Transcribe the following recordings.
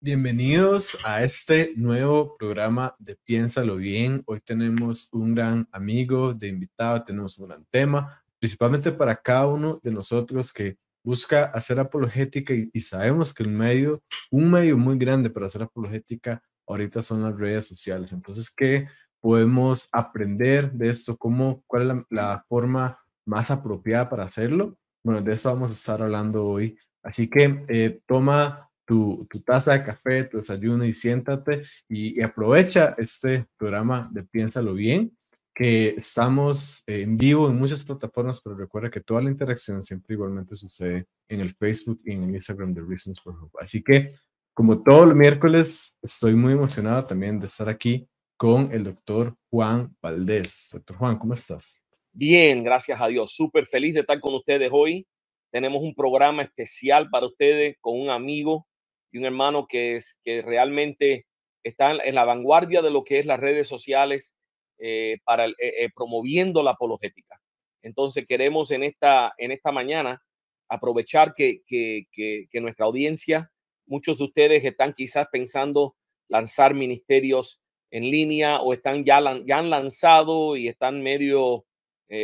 Bienvenidos a este nuevo programa de Piénsalo Bien. Hoy tenemos un gran amigo de invitado, tenemos un gran tema, principalmente para cada uno de nosotros que busca hacer apologética y sabemos que un medio muy grande para hacer apologética ahorita son las redes sociales. Entonces, ¿qué podemos aprender de esto? ¿Cuál es la forma más apropiada para hacerlo? Bueno, de eso vamos a estar hablando hoy. Así que toma tu taza de café, tu desayuno y siéntate y aprovecha este programa de Piénsalo Bien, que estamos en vivo en muchas plataformas, pero recuerda que toda la interacción siempre igualmente sucede en el Facebook y en el Instagram de Reasons for Hope. Así que, como todos los miércoles, estoy muy emocionado también de estar aquí con el doctor Juan Valdés. Doctor Juan, ¿cómo estás? Bien, gracias a Dios. Súper feliz de estar con ustedes hoy. Tenemos un programa especial para ustedes con un amigo y un hermano que realmente está en la vanguardia de lo que es las redes sociales promoviendo la apologética. Entonces queremos en esta mañana aprovechar que nuestra audiencia, muchos de ustedes están quizás pensando lanzar ministerios en línea o ya han lanzado y están medio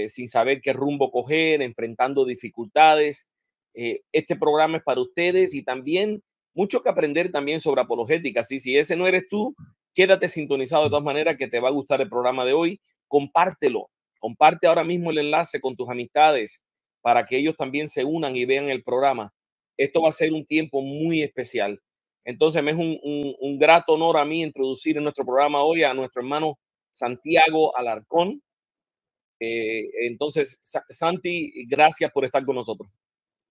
sin saber qué rumbo coger, enfrentando dificultades. Este programa es para ustedes y también mucho que aprender también sobre apologética. Así, si ese no eres tú, quédate sintonizado de todas maneras que te va a gustar el programa de hoy. Compártelo, comparte ahora mismo el enlace con tus amistades para que ellos también se unan y vean el programa. Esto va a ser un tiempo muy especial. Entonces, me es un grato honor a mí introducir en nuestro programa hoy a nuestro hermano Santiago Alarcón. Entonces, Santi, gracias por estar con nosotros.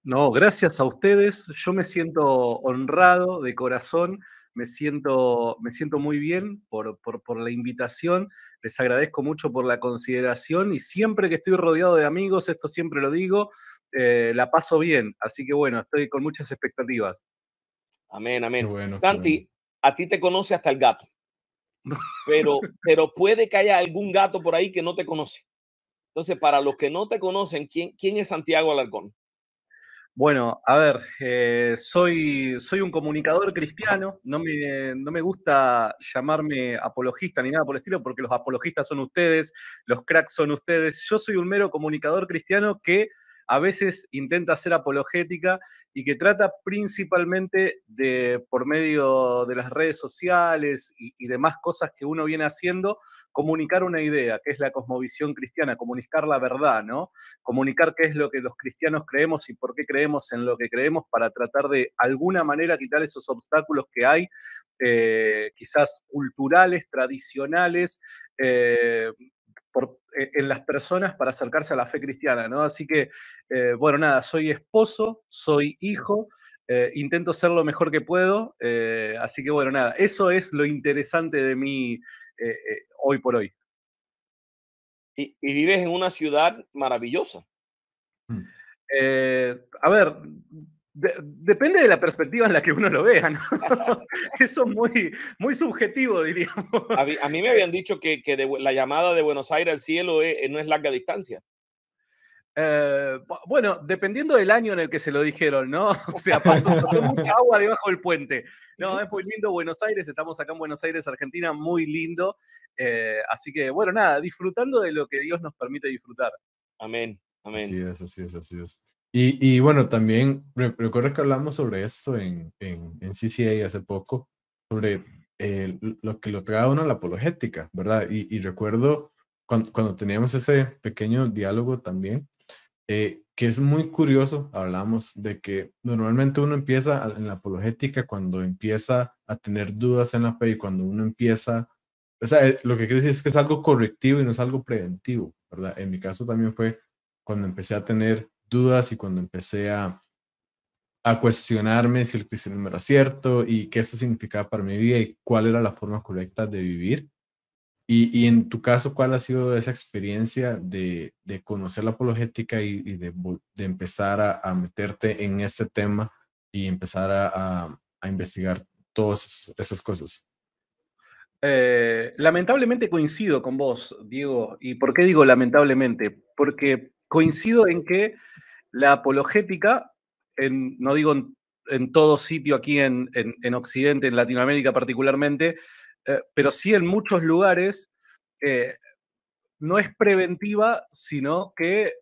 No, gracias a ustedes. Yo me siento honrado de corazón, me siento muy bien por la invitación. Les agradezco mucho por la consideración y siempre que estoy rodeado de amigos, esto siempre lo digo, la paso bien. Así que bueno, estoy con muchas expectativas. Amén, Qué amén. bueno, qué bueno. Santi, a ti te conoce hasta el gato, pero puede que haya algún gato por ahí que no te conoce. Entonces, para los que no te conocen, ¿quién es Santiago Alarcón? Bueno, a ver, soy un comunicador cristiano, no me gusta llamarme apologista ni nada por el estilo, porque los apologistas son ustedes, los cracks son ustedes. Yo soy un mero comunicador cristiano que a veces intenta hacer apologética y que trata principalmente por medio de las redes sociales y demás cosas que uno viene haciendo, comunicar una idea, que es la cosmovisión cristiana, comunicar la verdad, ¿no? Comunicar qué es lo que los cristianos creemos y por qué creemos en lo que creemos para tratar de alguna manera quitar esos obstáculos que hay, quizás culturales, tradicionales, en las personas para acercarse a la fe cristiana, ¿no? Así que, bueno, nada, soy esposo, soy hijo, intento ser lo mejor que puedo, así que, bueno, nada, eso es lo interesante de mí hoy por hoy. Y vives en una ciudad maravillosa. Mm. A ver, depende de la perspectiva en la que uno lo vea, ¿no? Eso es muy subjetivo, diríamos. A mí me habían dicho que la llamada de Buenos Aires al cielo no es larga distancia. Bueno, dependiendo del año en el que se lo dijeron, ¿no? O sea, pasó mucha agua debajo del puente. No, es muy lindo Buenos Aires, estamos acá en Buenos Aires, Argentina, muy lindo. Así que, bueno, nada, disfrutando de lo que Dios nos permite disfrutar. Amén, amén. Así es, así es, así es. Y bueno, también recuerdo que hablamos sobre esto en CCA hace poco, sobre lo que lo trae a uno a la apologética, ¿verdad? Y recuerdo cuando teníamos ese pequeño diálogo también, que es muy curioso, hablamos de que normalmente uno empieza en la apologética cuando empieza a tener dudas en la fe y cuando uno empieza, o sea, lo que quiere decir es que es algo correctivo y no es algo preventivo, ¿verdad? En mi caso también fue cuando empecé a tener dudas y cuando empecé a cuestionarme si el cristianismo era cierto y qué eso significaba para mi vida y cuál era la forma correcta de vivir. Y en tu caso, ¿cuál ha sido esa experiencia de conocer la apologética y de empezar a meterte en ese tema y empezar a investigar todas esas cosas? Lamentablemente coincido con vos, Diego. ¿Y por qué digo lamentablemente? Porque coincido en que la apologética, no digo en todo sitio aquí en Occidente, en Latinoamérica particularmente, pero sí en muchos lugares no es preventiva, sino que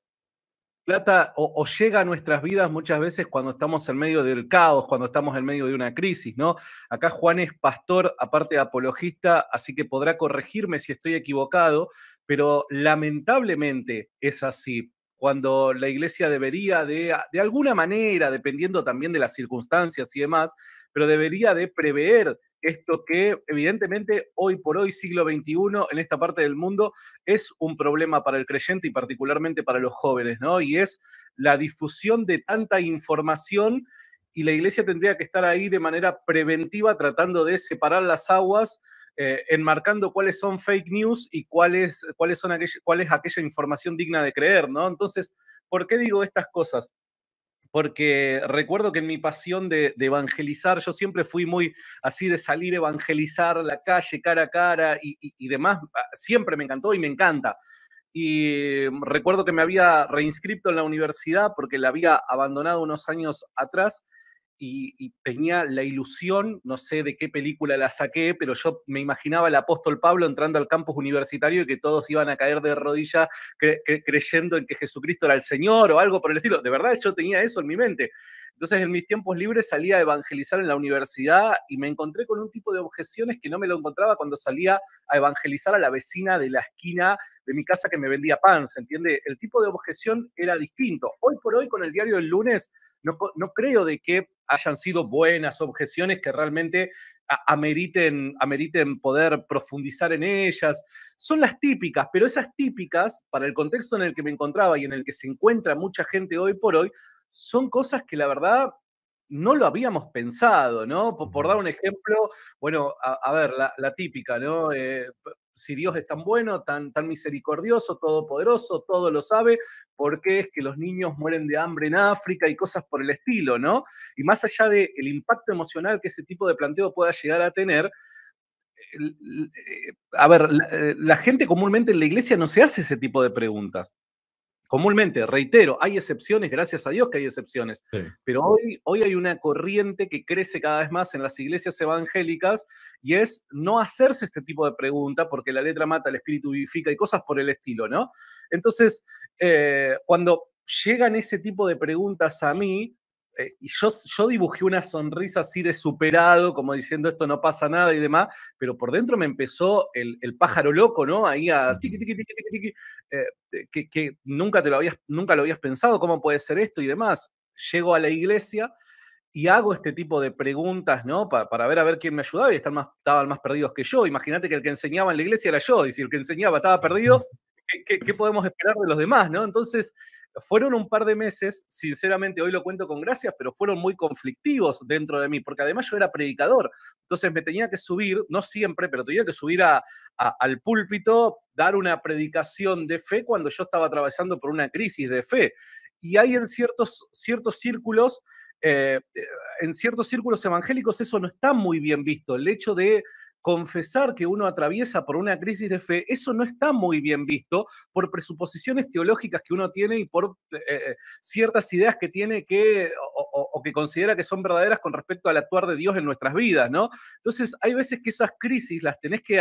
trata o llega a nuestras vidas muchas veces cuando estamos en medio del caos, cuando estamos en medio de una crisis, ¿no? Acá Juan es pastor, aparte de apologista, así que podrá corregirme si estoy equivocado, pero lamentablemente es así. Cuando la iglesia debería de alguna manera, dependiendo también de las circunstancias y demás, pero debería de prever esto que evidentemente hoy por hoy, siglo XXI, en esta parte del mundo, es un problema para el creyente y particularmente para los jóvenes, ¿no? Y es la difusión de tanta información y la iglesia tendría que estar ahí de manera preventiva tratando de separar las aguas, enmarcando cuáles son fake news y cuál es aquella información digna de creer, ¿no? Entonces, ¿por qué digo estas cosas? Porque recuerdo que en mi pasión de evangelizar, yo siempre fui muy así de salir a evangelizar la calle cara a cara y demás, siempre me encantó y me encanta. Y recuerdo que me había reinscrito en la universidad porque la había abandonado unos años atrás y tenía la ilusión, no sé de qué película la saqué, pero yo me imaginaba al apóstol Pablo entrando al campus universitario y que todos iban a caer de rodillas creyendo en que Jesucristo era el Señor o algo por el estilo. De verdad, yo tenía eso en mi mente. Entonces, en mis tiempos libres salía a evangelizar en la universidad y me encontré con un tipo de objeciones que no me lo encontraba cuando salía a evangelizar a la vecina de la esquina de mi casa que me vendía pan, ¿se entiende? El tipo de objeción era distinto. Hoy por hoy, con el diario del lunes, no creo de que hayan sido buenas objeciones que realmente ameriten poder profundizar en ellas. Son las típicas, pero esas típicas, para el contexto en el que me encontraba y en el que se encuentra mucha gente hoy por hoy, son cosas que la verdad no lo habíamos pensado, ¿no? Por dar un ejemplo, bueno, a ver, la típica, ¿no? Si Dios es tan bueno, tan misericordioso, todopoderoso, todo lo sabe, ¿por qué es que los niños mueren de hambre en África y cosas por el estilo, ¿no? Y más allá del impacto emocional que ese tipo de planteo pueda llegar a tener, a ver, la gente comúnmente en la iglesia no se hace ese tipo de preguntas. Comúnmente, reitero, hay excepciones, gracias a Dios que hay excepciones, Sí. pero hoy hay una corriente que crece cada vez más en las iglesias evangélicas y es no hacerse este tipo de pregunta porque la letra mata, el espíritu vivifica y cosas por el estilo, ¿no? Entonces, cuando llegan ese tipo de preguntas a mí, y yo dibujé una sonrisa así de superado, como diciendo esto no pasa nada y demás, pero por dentro me empezó el pájaro loco, ¿no? Ahí a tiqui, tiqui, tiqui, tiqui, tiqui, que nunca lo habías pensado, ¿cómo puede ser esto y demás? Llego a la iglesia y hago este tipo de preguntas, ¿no? Para ver a ver quién me ayudaba y estaban más perdidos que yo. Imagínate que el que enseñaba en la iglesia era yo, y si el que enseñaba estaba perdido, ¿qué podemos esperar de los demás, no? Entonces, fueron un par de meses, sinceramente hoy lo cuento con gracias, pero fueron muy conflictivos dentro de mí, porque además yo era predicador, entonces me tenía que subir, no siempre, pero tenía que subir al púlpito, dar una predicación de fe cuando yo estaba atravesando por una crisis de fe. Y hay en ciertos círculos, en ciertos círculos evangélicos eso no está muy bien visto. El hecho de confesar que uno atraviesa por una crisis de fe, eso no está muy bien visto por presuposiciones teológicas que uno tiene y por ciertas ideas que tiene o que considera que son verdaderas con respecto al actuar de Dios en nuestras vidas, ¿no? Entonces, hay veces que esas crisis las tenés que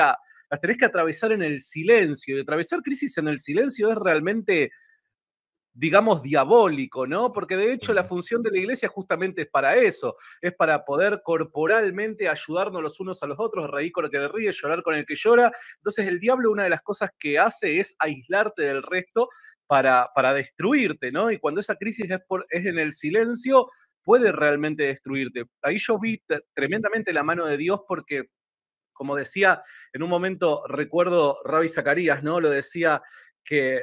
atravesar en el silencio, y atravesar crisis en el silencio es realmente, digamos, diabólico, ¿no? Porque de hecho la función de la iglesia justamente es para eso, es para poder corporalmente ayudarnos los unos a los otros, reír con el que ríe, llorar con el que llora. Entonces el diablo, una de las cosas que hace es aislarte del resto para destruirte, ¿no? Y cuando esa crisis es en el silencio, puede realmente destruirte. Ahí yo vi tremendamente la mano de Dios porque, como decía, en un momento recuerdo Rabbi Zacarías, ¿no? Lo decía que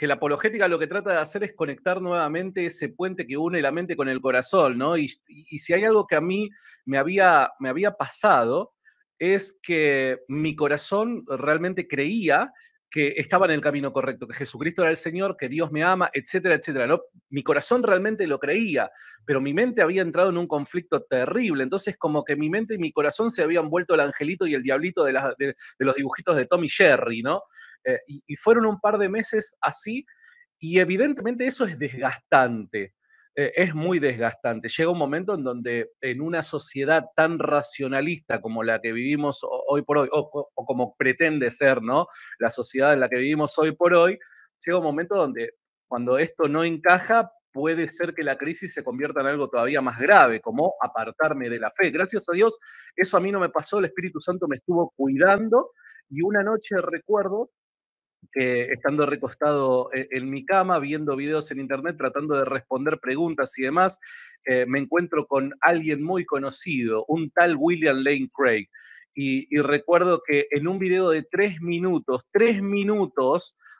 la apologética lo que trata de hacer es conectar nuevamente ese puente que une la mente con el corazón, ¿no? Y si hay algo que a mí me había pasado, es que mi corazón realmente creía que estaba en el camino correcto, que Jesucristo era el Señor, que Dios me ama, etcétera, etcétera, ¿no? Mi corazón realmente lo creía, pero mi mente había entrado en un conflicto terrible, entonces como que mi mente y mi corazón se habían vuelto el angelito y el diablito de los dibujitos de Tom y Jerry, ¿no? Y fueron un par de meses así, y evidentemente eso es desgastante. es muy desgastante. Llega un momento en donde en una sociedad tan racionalista como la que vivimos hoy por hoy, o como pretende ser, ¿no? La sociedad en la que vivimos hoy por hoy, llega un momento donde cuando esto no encaja, puede ser que la crisis se convierta en algo todavía más grave, como apartarme de la fe. Gracias a Dios, eso a mí no me pasó, el Espíritu Santo me estuvo cuidando y una noche recuerdo que estando recostado en mi cama, viendo videos en internet, tratando de responder preguntas y demás, me encuentro con alguien muy conocido, un tal William Lane Craig. Y recuerdo que en un video de 3 minutos,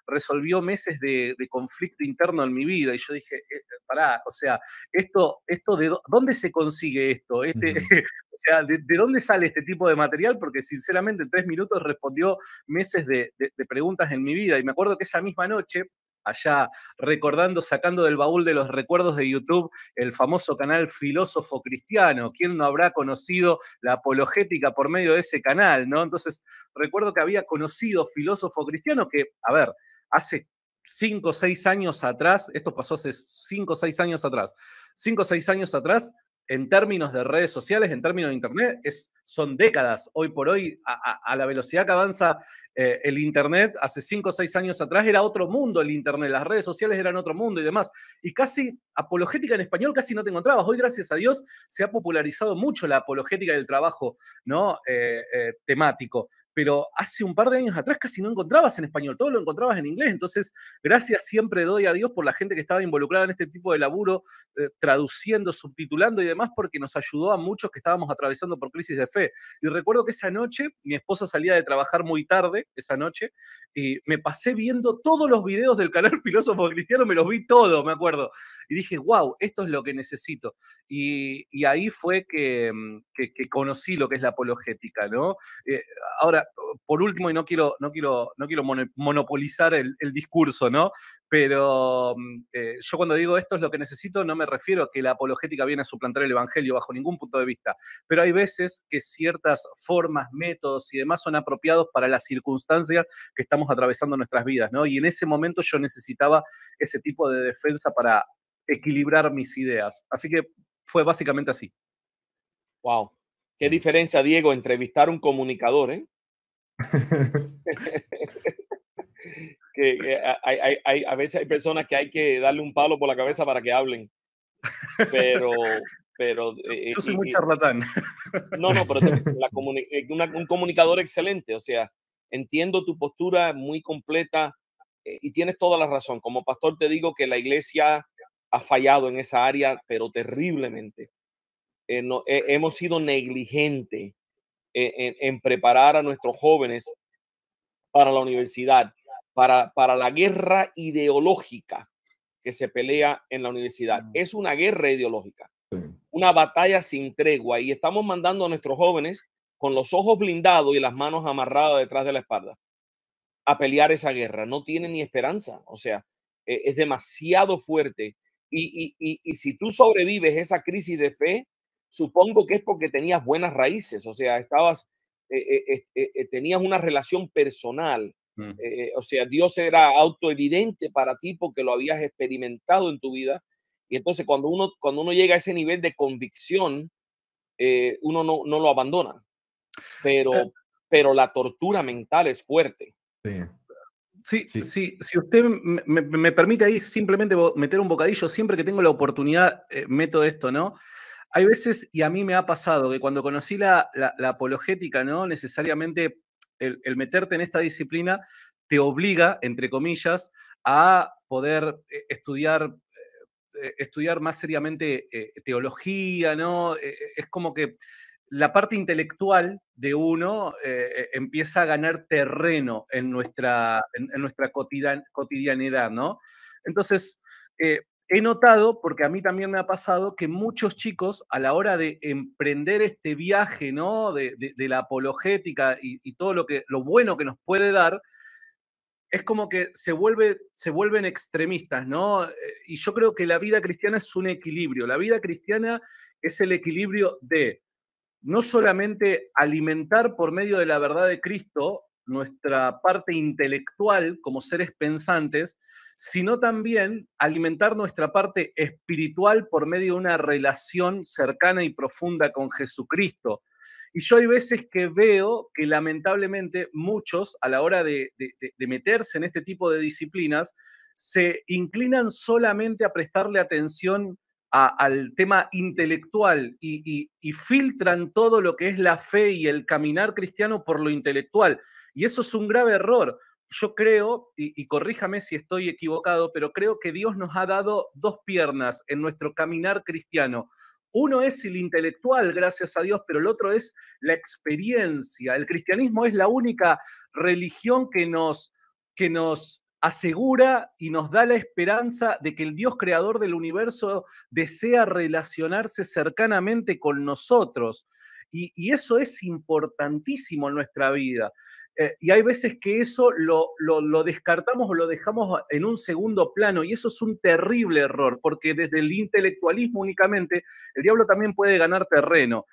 resolvió meses de conflicto interno en mi vida. Y yo dije, pará, o sea, esto ¿dónde se consigue esto? O sea, ¿de dónde sale este tipo de material? Porque sinceramente en 3 minutos respondió meses de preguntas en mi vida. Y me acuerdo que esa misma noche, allá recordando, sacando del baúl de los recuerdos de YouTube, el famoso canal Filósofo Cristiano. ¿Quién no habrá conocido la apologética por medio de ese canal, no? Entonces, recuerdo que había conocido Filósofo Cristiano que, a ver, hace 5 o 6 años atrás, esto pasó hace 5 o 6 años atrás, 5 o 6 años atrás, en términos de redes sociales, en términos de Internet, son décadas. Hoy por hoy, a la velocidad que avanza el Internet, hace 5 o 6 años atrás era otro mundo el Internet, las redes sociales eran otro mundo y demás. Y casi apologética en español casi no te encontrabas. Hoy, gracias a Dios, se ha popularizado mucho la apologética del trabajo, ¿no? Temático. Pero hace un par de años atrás casi no encontrabas en español, todo lo encontrabas en inglés. Entonces, gracias siempre doy a Dios por la gente que estaba involucrada en este tipo de laburo, traduciendo, subtitulando y demás, porque nos ayudó a muchos que estábamos atravesando por crisis de fe. Y recuerdo que esa noche, mi esposa salía de trabajar muy tarde, esa noche, y me pasé viendo todos los videos del canal Filósofo Cristiano, me los vi todos, me acuerdo. Y dije, wow, esto es lo que necesito. Y ahí fue que conocí lo que es la apologética, ¿no? Ahora, por último, y no quiero monopolizar el discurso, ¿no? Pero yo cuando digo esto es lo que necesito, no me refiero a que la apologética viene a suplantar el evangelio bajo ningún punto de vista, pero hay veces que ciertas formas, métodos y demás son apropiados para las circunstancias que estamos atravesando en nuestras vidas, ¿no? Y en ese momento yo necesitaba ese tipo de defensa para equilibrar mis ideas. Así que fue básicamente así. Wow. Qué diferencia, Diego, entrevistar a un comunicador, ¿eh? A veces hay personas que hay que darle un palo por la cabeza para que hablen, pero Yo soy muy charlatán. no, pero un comunicador excelente, o sea, entiendo tu postura muy completa, y tienes toda la razón. Como pastor te digo que la iglesia ha fallado en esa área, pero terriblemente. Hemos sido negligentes en preparar a nuestros jóvenes para la universidad, para la guerra ideológica que se pelea en la universidad. Es una guerra ideológica, una batalla sin tregua, y estamos mandando a nuestros jóvenes con los ojos blindados y las manos amarradas detrás de la espalda a pelear esa guerra. No tienen ni esperanza, o sea, es demasiado fuerte. Y si tú sobrevives esa crisis de fe, supongo que es porque tenías buenas raíces, o sea, tenías una relación personal. O sea, Dios era autoevidente para ti porque lo habías experimentado en tu vida. Y entonces cuando uno llega a ese nivel de convicción, uno no lo abandona. Pero la tortura mental es fuerte. Sí. Si usted me permite ahí simplemente meter un bocadillo, siempre que tengo la oportunidad, meto esto, ¿no? Hay veces, y a mí me ha pasado, que cuando conocí la apologética, ¿no? Necesariamente el meterte en esta disciplina te obliga, entre comillas, a poder estudiar más seriamente teología, ¿no? Es como que la parte intelectual de uno empieza a ganar terreno en nuestra cotidianidad, ¿no? Entonces, he notado, porque a mí también me ha pasado, que muchos chicos a la hora de emprender este viaje, ¿no? De la apologética y todo lo bueno que nos puede dar, es como que se vuelven extremistas, ¿no? Y yo creo que la vida cristiana es un equilibrio. La vida cristiana es el equilibrio de no solamente alimentar por medio de la verdad de Cristo nuestra parte intelectual como seres pensantes, sino también alimentar nuestra parte espiritual por medio de una relación cercana y profunda con Jesucristo. Y yo hay veces que veo que lamentablemente muchos, a la hora de meterse en este tipo de disciplinas, se inclinan solamente a prestarle atención al tema intelectual y filtran todo lo que es la fe y el caminar cristiano por lo intelectual. Y eso es un grave error. Yo creo, y corríjame si estoy equivocado, pero creo que Dios nos ha dado dos piernas en nuestro caminar cristiano. Uno es el intelectual, gracias a Dios, pero el otro es la experiencia. El cristianismo es la única religión que nos asegura y nos da la esperanza de que el Dios creador del universo desea relacionarse cercanamente con nosotros. Y eso es importantísimo en nuestra vida. Y hay veces que eso lo descartamos o lo dejamos en un segundo plano, y eso es un terrible error, porque desde el intelectualismo únicamente el diablo también puede ganar terreno,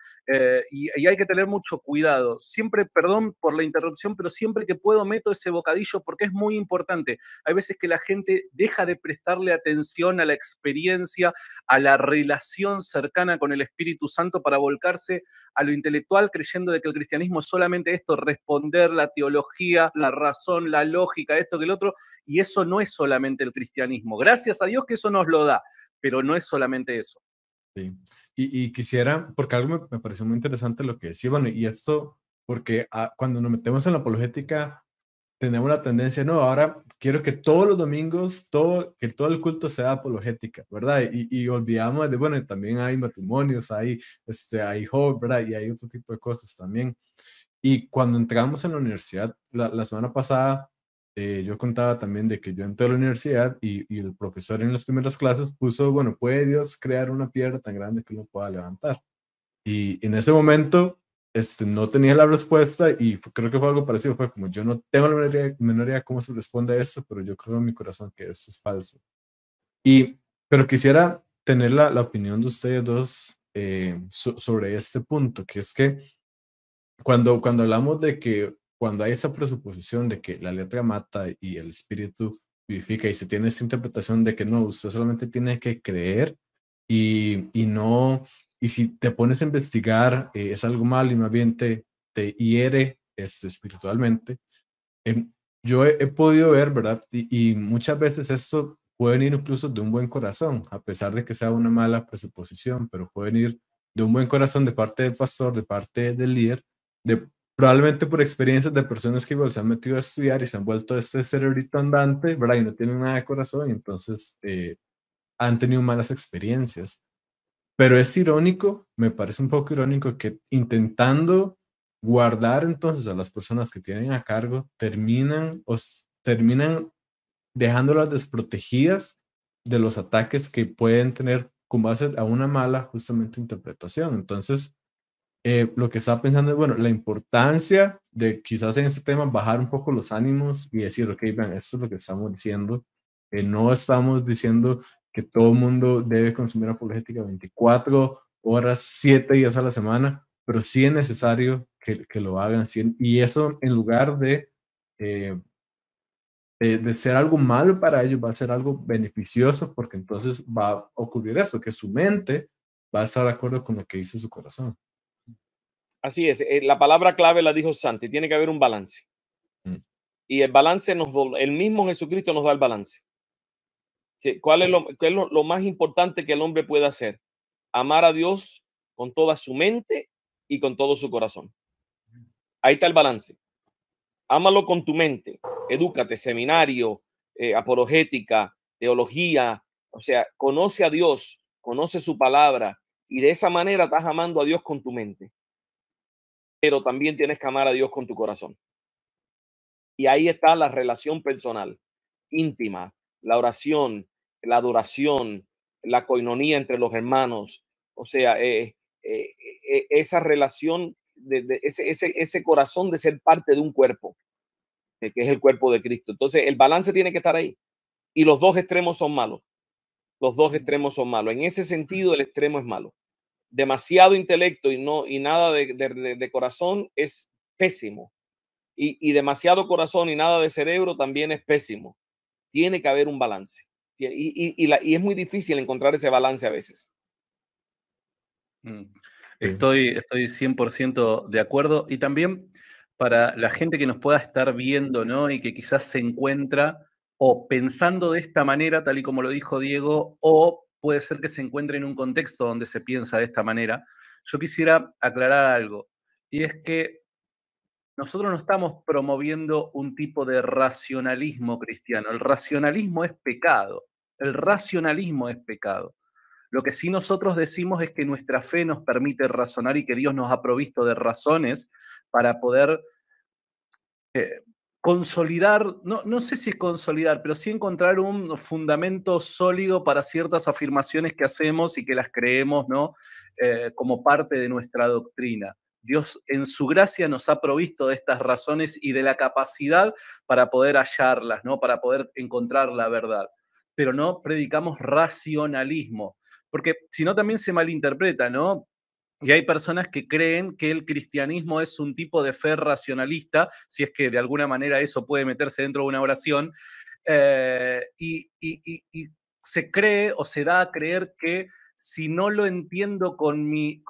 y hay que tener mucho cuidado. Siempre, perdón por la interrupción, pero siempre que puedo meto ese bocadillo porque es muy importante. Hay veces que la gente deja de prestarle atención a la experiencia, a la relación cercana con el Espíritu Santo para volcarse a lo intelectual, creyendo de que el cristianismo es solamente esto, responder la teología, la razón, la lógica, esto que el otro, y eso no es solamente el cristianismo. Gracias a Dios que eso nos lo da, pero no es solamente eso. Sí. Y quisiera, porque algo me pareció muy interesante lo que decía, bueno, y esto, porque cuando nos metemos en la apologética, tenemos la tendencia, no, ahora quiero que todos los domingos, que todo el culto sea apologética, ¿verdad? Y olvidamos de, bueno, también hay matrimonios, hay job, ¿verdad? Y hay otro tipo de cosas también. Y cuando entramos en la universidad, la semana pasada, yo contaba también de que yo entré a la universidad y el profesor en las primeras clases puso, bueno, ¿puede Dios crear una piedra tan grande que uno pueda levantar? Y en ese momento, no tenía la respuesta y creo que fue algo parecido, fue como yo no tengo la menor idea cómo se responde a esto, pero yo creo en mi corazón que eso es falso. Pero quisiera tener la opinión de ustedes dos sobre este punto, que es que cuando hablamos de que cuando hay esa presuposición de que la letra mata y el espíritu vivifica y se tiene esa interpretación de que no, usted solamente tiene que creer y no, y si te pones a investigar es algo malo y más bien te hiere espiritualmente. Yo he podido ver, ¿verdad? Y muchas veces esto puede venir incluso de un buen corazón, a pesar de que sea una mala presuposición, pero puede venir de un buen corazón de parte del pastor, de parte del líder, probablemente por experiencias de personas que igual se han metido a estudiar y se han vuelto este cerebrito andante, ¿verdad? Y no tienen nada de corazón y entonces han tenido malas experiencias. Pero es irónico, me parece un poco irónico que intentando guardar entonces a las personas que tienen a cargo, terminan dejándolas desprotegidas de los ataques que pueden tener con base a una mala justamente interpretación. Entonces, lo que estaba pensando es, bueno, la importancia de quizás en este tema bajar un poco los ánimos y decir, ok, vean, esto es lo que estamos diciendo. No estamos diciendo que todo el mundo debe consumir apologética 24 horas, 7 días a la semana, pero sí es necesario que lo hagan. Y eso en lugar de ser algo malo para ellos, va a ser algo beneficioso porque entonces va a ocurrir eso, que su mente va a estar de acuerdo con lo que dice su corazón. Así es, la palabra clave la dijo Santi, tiene que haber un balance. Y el balance el mismo Jesucristo nos da el balance. ¿Cuál es lo más importante que el hombre puede hacer? Amar a Dios con toda su mente y con todo su corazón. Ahí está el balance. Ámalo con tu mente, edúcate, seminario, apologética, teología, o sea, conoce a Dios, conoce su palabra y de esa manera estás amando a Dios con tu mente. Pero también tienes que amar a Dios con tu corazón. Y ahí está la relación personal, íntima, la oración, la adoración, la coinonía entre los hermanos. O sea, esa relación, ese corazón de ser parte de un cuerpo, que es el cuerpo de Cristo. Entonces, el balance tiene que estar ahí. Y los dos extremos son malos. Los dos extremos son malos. En ese sentido, el extremo es malo. Demasiado intelecto y nada de corazón es pésimo. Y demasiado corazón y nada de cerebro también es pésimo. Tiene que haber un balance. Y es muy difícil encontrar ese balance a veces. Estoy 100% de acuerdo. Y también para la gente que nos pueda estar viendo, ¿no? Y que quizás se encuentra o pensando de esta manera, tal y como lo dijo Diego, o puede ser que se encuentre en un contexto donde se piensa de esta manera. Yo quisiera aclarar algo, y es que nosotros no estamos promoviendo un tipo de racionalismo cristiano. El racionalismo es pecado. El racionalismo es pecado. Lo que sí nosotros decimos es que nuestra fe nos permite razonar y que Dios nos ha provisto de razones para poder consolidar, no sé si es consolidar, pero sí encontrar un fundamento sólido para ciertas afirmaciones que hacemos y que las creemos, ¿no? Como parte de nuestra doctrina. Dios en su gracia nos ha provisto de estas razones y de la capacidad para poder hallarlas, ¿no? Para poder encontrar la verdad. Pero no predicamos racionalismo, porque si no también se malinterpreta, ¿no? Y hay personas que creen que el cristianismo es un tipo de fe racionalista, si es que de alguna manera eso puede meterse dentro de una oración, y se cree o se da a creer que si no lo entiendo con mi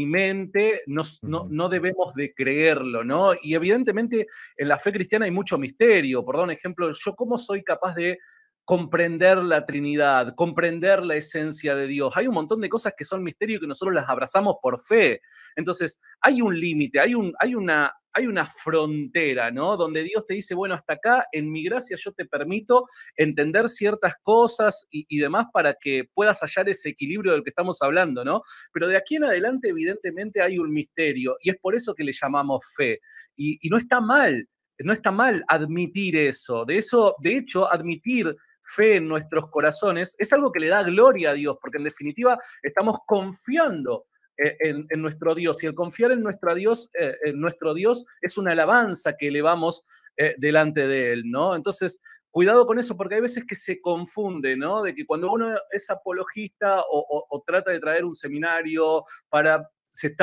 mente, no debemos de creerlo, ¿no? Y evidentemente en la fe cristiana hay mucho misterio. Por dar un ejemplo, yo cómo soy capaz de comprender la Trinidad, comprender la esencia de Dios. Hay un montón de cosas que son misterio y que nosotros las abrazamos por fe. Entonces, hay un límite, hay una frontera, ¿no? Donde Dios te dice, bueno, hasta acá, en mi gracia yo te permito entender ciertas cosas y demás para que puedas hallar ese equilibrio del que estamos hablando, ¿no? Pero de aquí en adelante, evidentemente, hay un misterio y es por eso que le llamamos fe. Y no está mal. No está mal admitir eso. De hecho, admitir fe en nuestros corazones es algo que le da gloria a Dios, porque en definitiva estamos confiando en nuestro Dios, y el confiar en nuestro Dios es una alabanza que elevamos delante de Él, ¿no? Entonces, cuidado con eso, porque hay veces que se confunde, ¿no? De que cuando uno es apologista o trata de traer un seminario se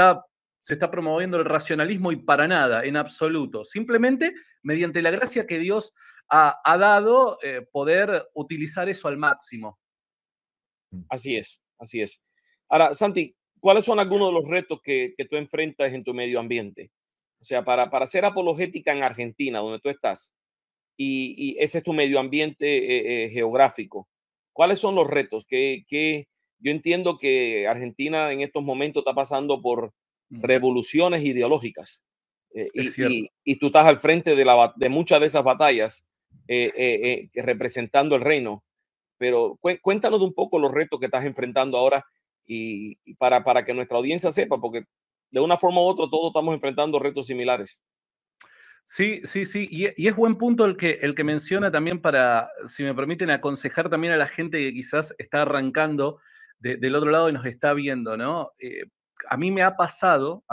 está promoviendo el racionalismo, y para nada, en absoluto. Simplemente mediante la gracia que Dios ha dado, poder utilizar eso al máximo. Así es, así es. Ahora, Santi, ¿cuáles son algunos de los retos que tú enfrentas en tu medio ambiente? O sea, para hacer apologética en Argentina, donde tú estás, y ese es tu medio ambiente geográfico, ¿cuáles son los retos? Yo entiendo que Argentina en estos momentos está pasando por revoluciones ideológicas, y tú estás al frente de muchas de esas batallas, representando el reino. Pero cuéntanos de un poco los retos que estás enfrentando ahora y para que nuestra audiencia sepa, porque de una forma u otra todos estamos enfrentando retos similares. Sí, sí, sí, y es buen punto el que menciona también para, si me permiten, aconsejar también a la gente que quizás está arrancando del otro lado y nos está viendo, ¿no? A mí me ha pasado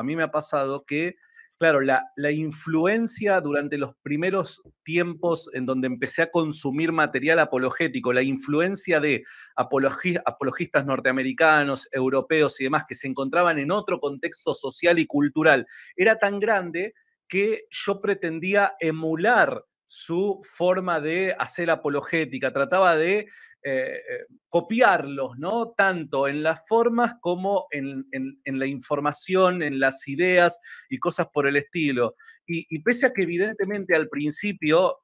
que, claro, la influencia durante los primeros tiempos en donde empecé a consumir material apologético, la influencia de apologistas norteamericanos, europeos y demás que se encontraban en otro contexto social y cultural, era tan grande que yo pretendía emular su forma de hacer apologética, trataba de copiarlos, ¿no? Tanto en las formas como en la información, en las ideas y cosas por el estilo. Y pese a que evidentemente al principio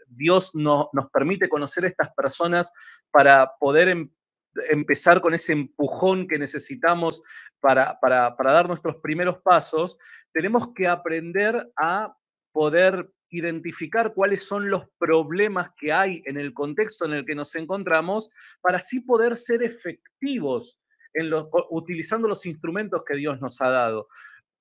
Dios nos permite conocer a estas personas para poder empezar con ese empujón que necesitamos para dar nuestros primeros pasos, tenemos que aprender a poder identificar cuáles son los problemas que hay en el contexto en el que nos encontramos para así poder ser efectivos utilizando los instrumentos que Dios nos ha dado.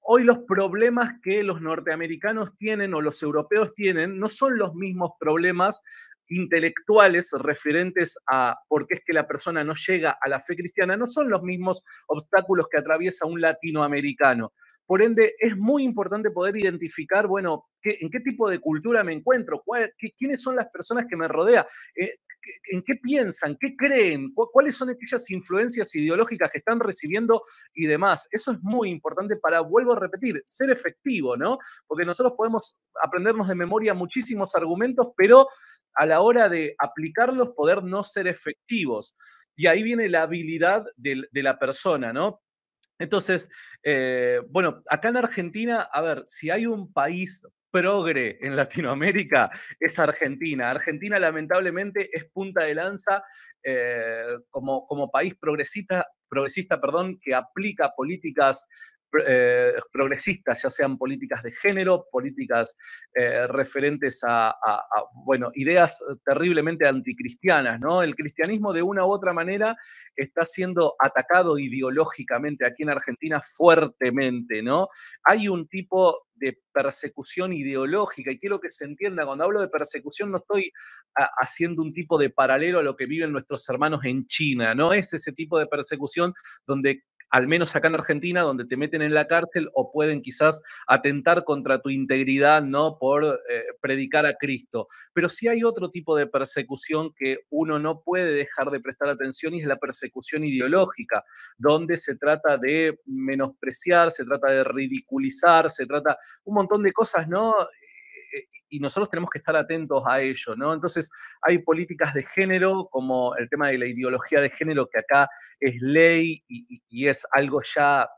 Hoy los problemas que los norteamericanos tienen o los europeos tienen no son los mismos problemas intelectuales referentes a por qué es que la persona no llega a la fe cristiana, no son los mismos obstáculos que atraviesa un latinoamericano. Por ende, es muy importante poder identificar, bueno, en qué tipo de cultura me encuentro, quiénes son las personas que me rodean, en qué piensan, qué creen, cuáles son aquellas influencias ideológicas que están recibiendo y demás. Eso es muy importante para, vuelvo a repetir, ser efectivo, ¿no? Porque nosotros podemos aprendernos de memoria muchísimos argumentos, pero a la hora de aplicarlos poder no ser efectivos. Y ahí viene la habilidad de la persona, ¿no? Entonces, bueno, acá en Argentina, a ver, si hay un país progre en Latinoamérica, es Argentina. Argentina, lamentablemente, es punta de lanza como país progresista, perdón, que aplica políticas progresistas, ya sean políticas de género, políticas referentes bueno, ideas terriblemente anticristianas, ¿no? El cristianismo de una u otra manera está siendo atacado ideológicamente aquí en Argentina fuertemente, ¿no? Hay un tipo de persecución ideológica y quiero que se entienda, cuando hablo de persecución no estoy haciendo un tipo de paralelo a lo que viven nuestros hermanos en China, no es ese tipo de persecución donde al menos acá en Argentina, donde te meten en la cárcel o pueden quizás atentar contra tu integridad, ¿no? Por predicar a Cristo. Pero sí hay otro tipo de persecución que uno no puede dejar de prestar atención y es la persecución ideológica, donde se trata de menospreciar, se trata de ridiculizar, se trata un montón de cosas, ¿no? Y nosotros tenemos que estar atentos a ello, ¿no? Entonces, hay políticas de género, como el tema de la ideología de género, que acá es ley y es algo ya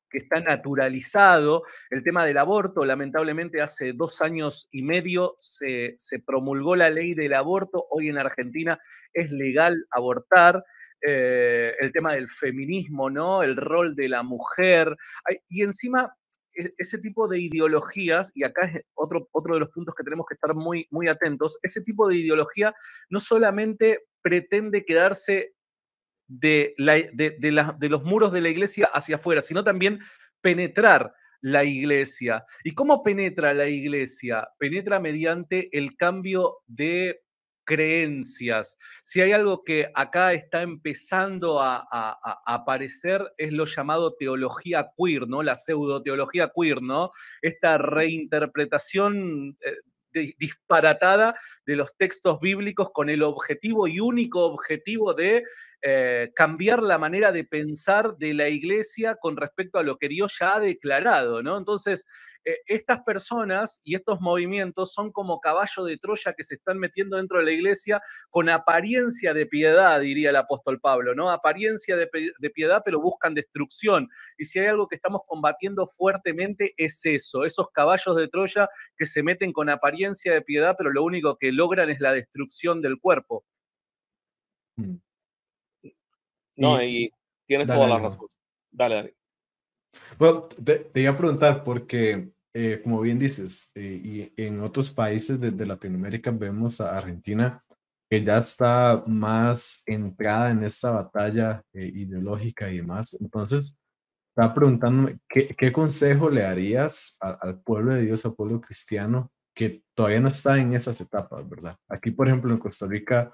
que está naturalizado. El tema del aborto, lamentablemente, hace 2 años y medio se promulgó la ley del aborto. Hoy en Argentina es legal abortar. El tema del feminismo, ¿no? El rol de la mujer. Y encima ese tipo de ideologías, y acá es otro de los puntos que tenemos que estar muy, muy atentos, ese tipo de ideología no solamente pretende quedarse de los muros de la iglesia hacia afuera, sino también penetrar la iglesia. ¿Y cómo penetra la iglesia? Penetra mediante el cambio de creencias. Si hay algo que acá está empezando a aparecer es lo llamado teología queer, ¿no? La pseudo-teología queer, ¿no? Esta reinterpretación disparatada de los textos bíblicos con el objetivo y único objetivo de cambiar la manera de pensar de la iglesia con respecto a lo que Dios ya ha declarado, ¿no? Entonces, estas personas y estos movimientos son como caballo de Troya que se están metiendo dentro de la iglesia con apariencia de piedad, diría el apóstol Pablo, ¿no? Apariencia de piedad, pero buscan destrucción. Y si hay algo que estamos combatiendo fuertemente es eso, esos caballos de Troya que se meten con apariencia de piedad, pero lo único que logran es la destrucción del cuerpo. No, y tienes toda la razón. Dale, dale. Bueno, te iba a preguntar porque, como bien dices, y en otros países de Latinoamérica vemos a Argentina que ya está más entrada en esta batalla ideológica y demás. Entonces, estaba preguntándome, ¿qué consejo le darías al pueblo de Dios, al pueblo cristiano, que todavía no está en esas etapas, ¿verdad? Aquí, por ejemplo, en Costa Rica,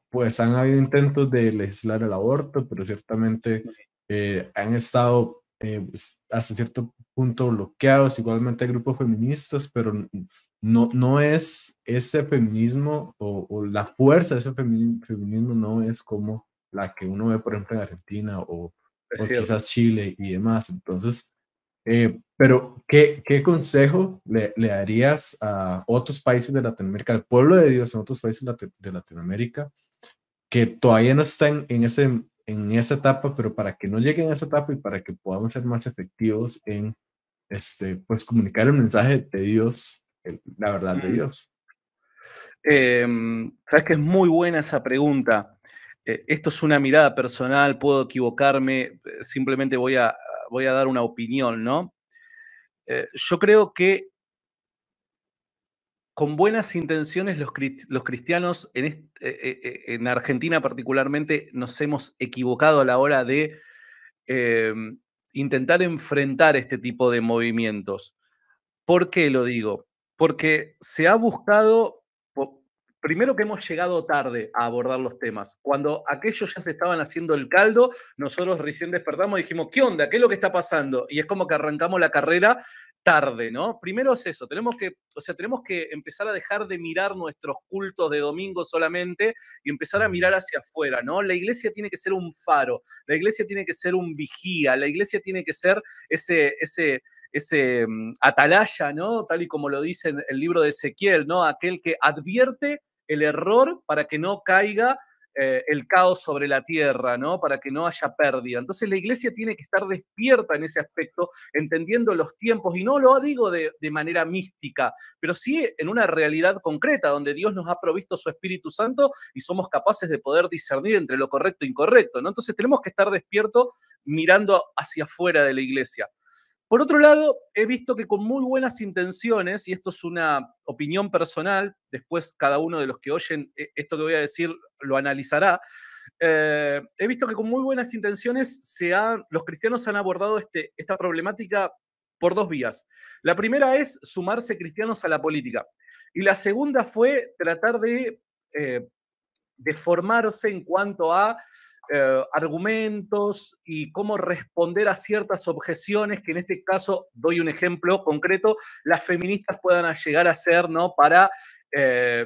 pues han habido intentos de legislar el aborto, pero ciertamente han estado pues, hasta cierto punto bloqueados. Igualmente hay grupos feministas, pero no es ese feminismo o la fuerza de ese feminismo no es como la que uno ve, por ejemplo, en Argentina o quizás Chile y demás. Entonces, pero ¿qué consejo le darías a otros países de Latinoamérica, al pueblo de Dios en otros países de Latinoamérica, que todavía no están en esa etapa, pero para que no lleguen a esa etapa y para que podamos ser más efectivos en pues comunicar el mensaje de Dios, la verdad de Dios? Sabes que es muy buena esa pregunta. Esto es una mirada personal, puedo equivocarme, simplemente voy a dar una opinión, ¿no? Yo creo que con buenas intenciones los cristianos en Argentina particularmente nos hemos equivocado a la hora de intentar enfrentar este tipo de movimientos. ¿Por qué lo digo? Porque se ha buscado, primero que hemos llegado tarde a abordar los temas. Cuando aquellos ya se estaban haciendo el caldo, nosotros recién despertamos y dijimos, ¿qué onda? ¿Qué es lo que está pasando? Y es como que arrancamos la carrera tarde, ¿no? Primero es eso, tenemos que empezar a dejar de mirar nuestros cultos de domingo solamente y empezar a mirar hacia afuera, ¿no? La iglesia tiene que ser un faro, la iglesia tiene que ser un vigía, la iglesia tiene que ser ese atalaya, ¿no? Tal y como lo dice en el libro de Ezequiel, ¿no? Aquel que advierte el error para que no caiga el caos sobre la tierra, ¿no? Para que no haya pérdida. Entonces la iglesia tiene que estar despierta en ese aspecto, entendiendo los tiempos, y no lo digo de manera mística, pero sí en una realidad concreta, donde Dios nos ha provisto su Espíritu Santo y somos capaces de poder discernir entre lo correcto e incorrecto, ¿no? Entonces tenemos que estar despiertos mirando hacia afuera de la iglesia. Por otro lado, he visto que con muy buenas intenciones, y esto es una opinión personal, después cada uno de los que oyen esto que voy a decir lo analizará, he visto que con muy buenas intenciones los cristianos han abordado esta problemática por dos vías. La primera es sumarse cristianos a la política, y la segunda fue tratar de formarse en cuanto a argumentos y cómo responder a ciertas objeciones que en este caso, doy un ejemplo concreto, las feministas puedan llegar a hacer, ¿no? Para,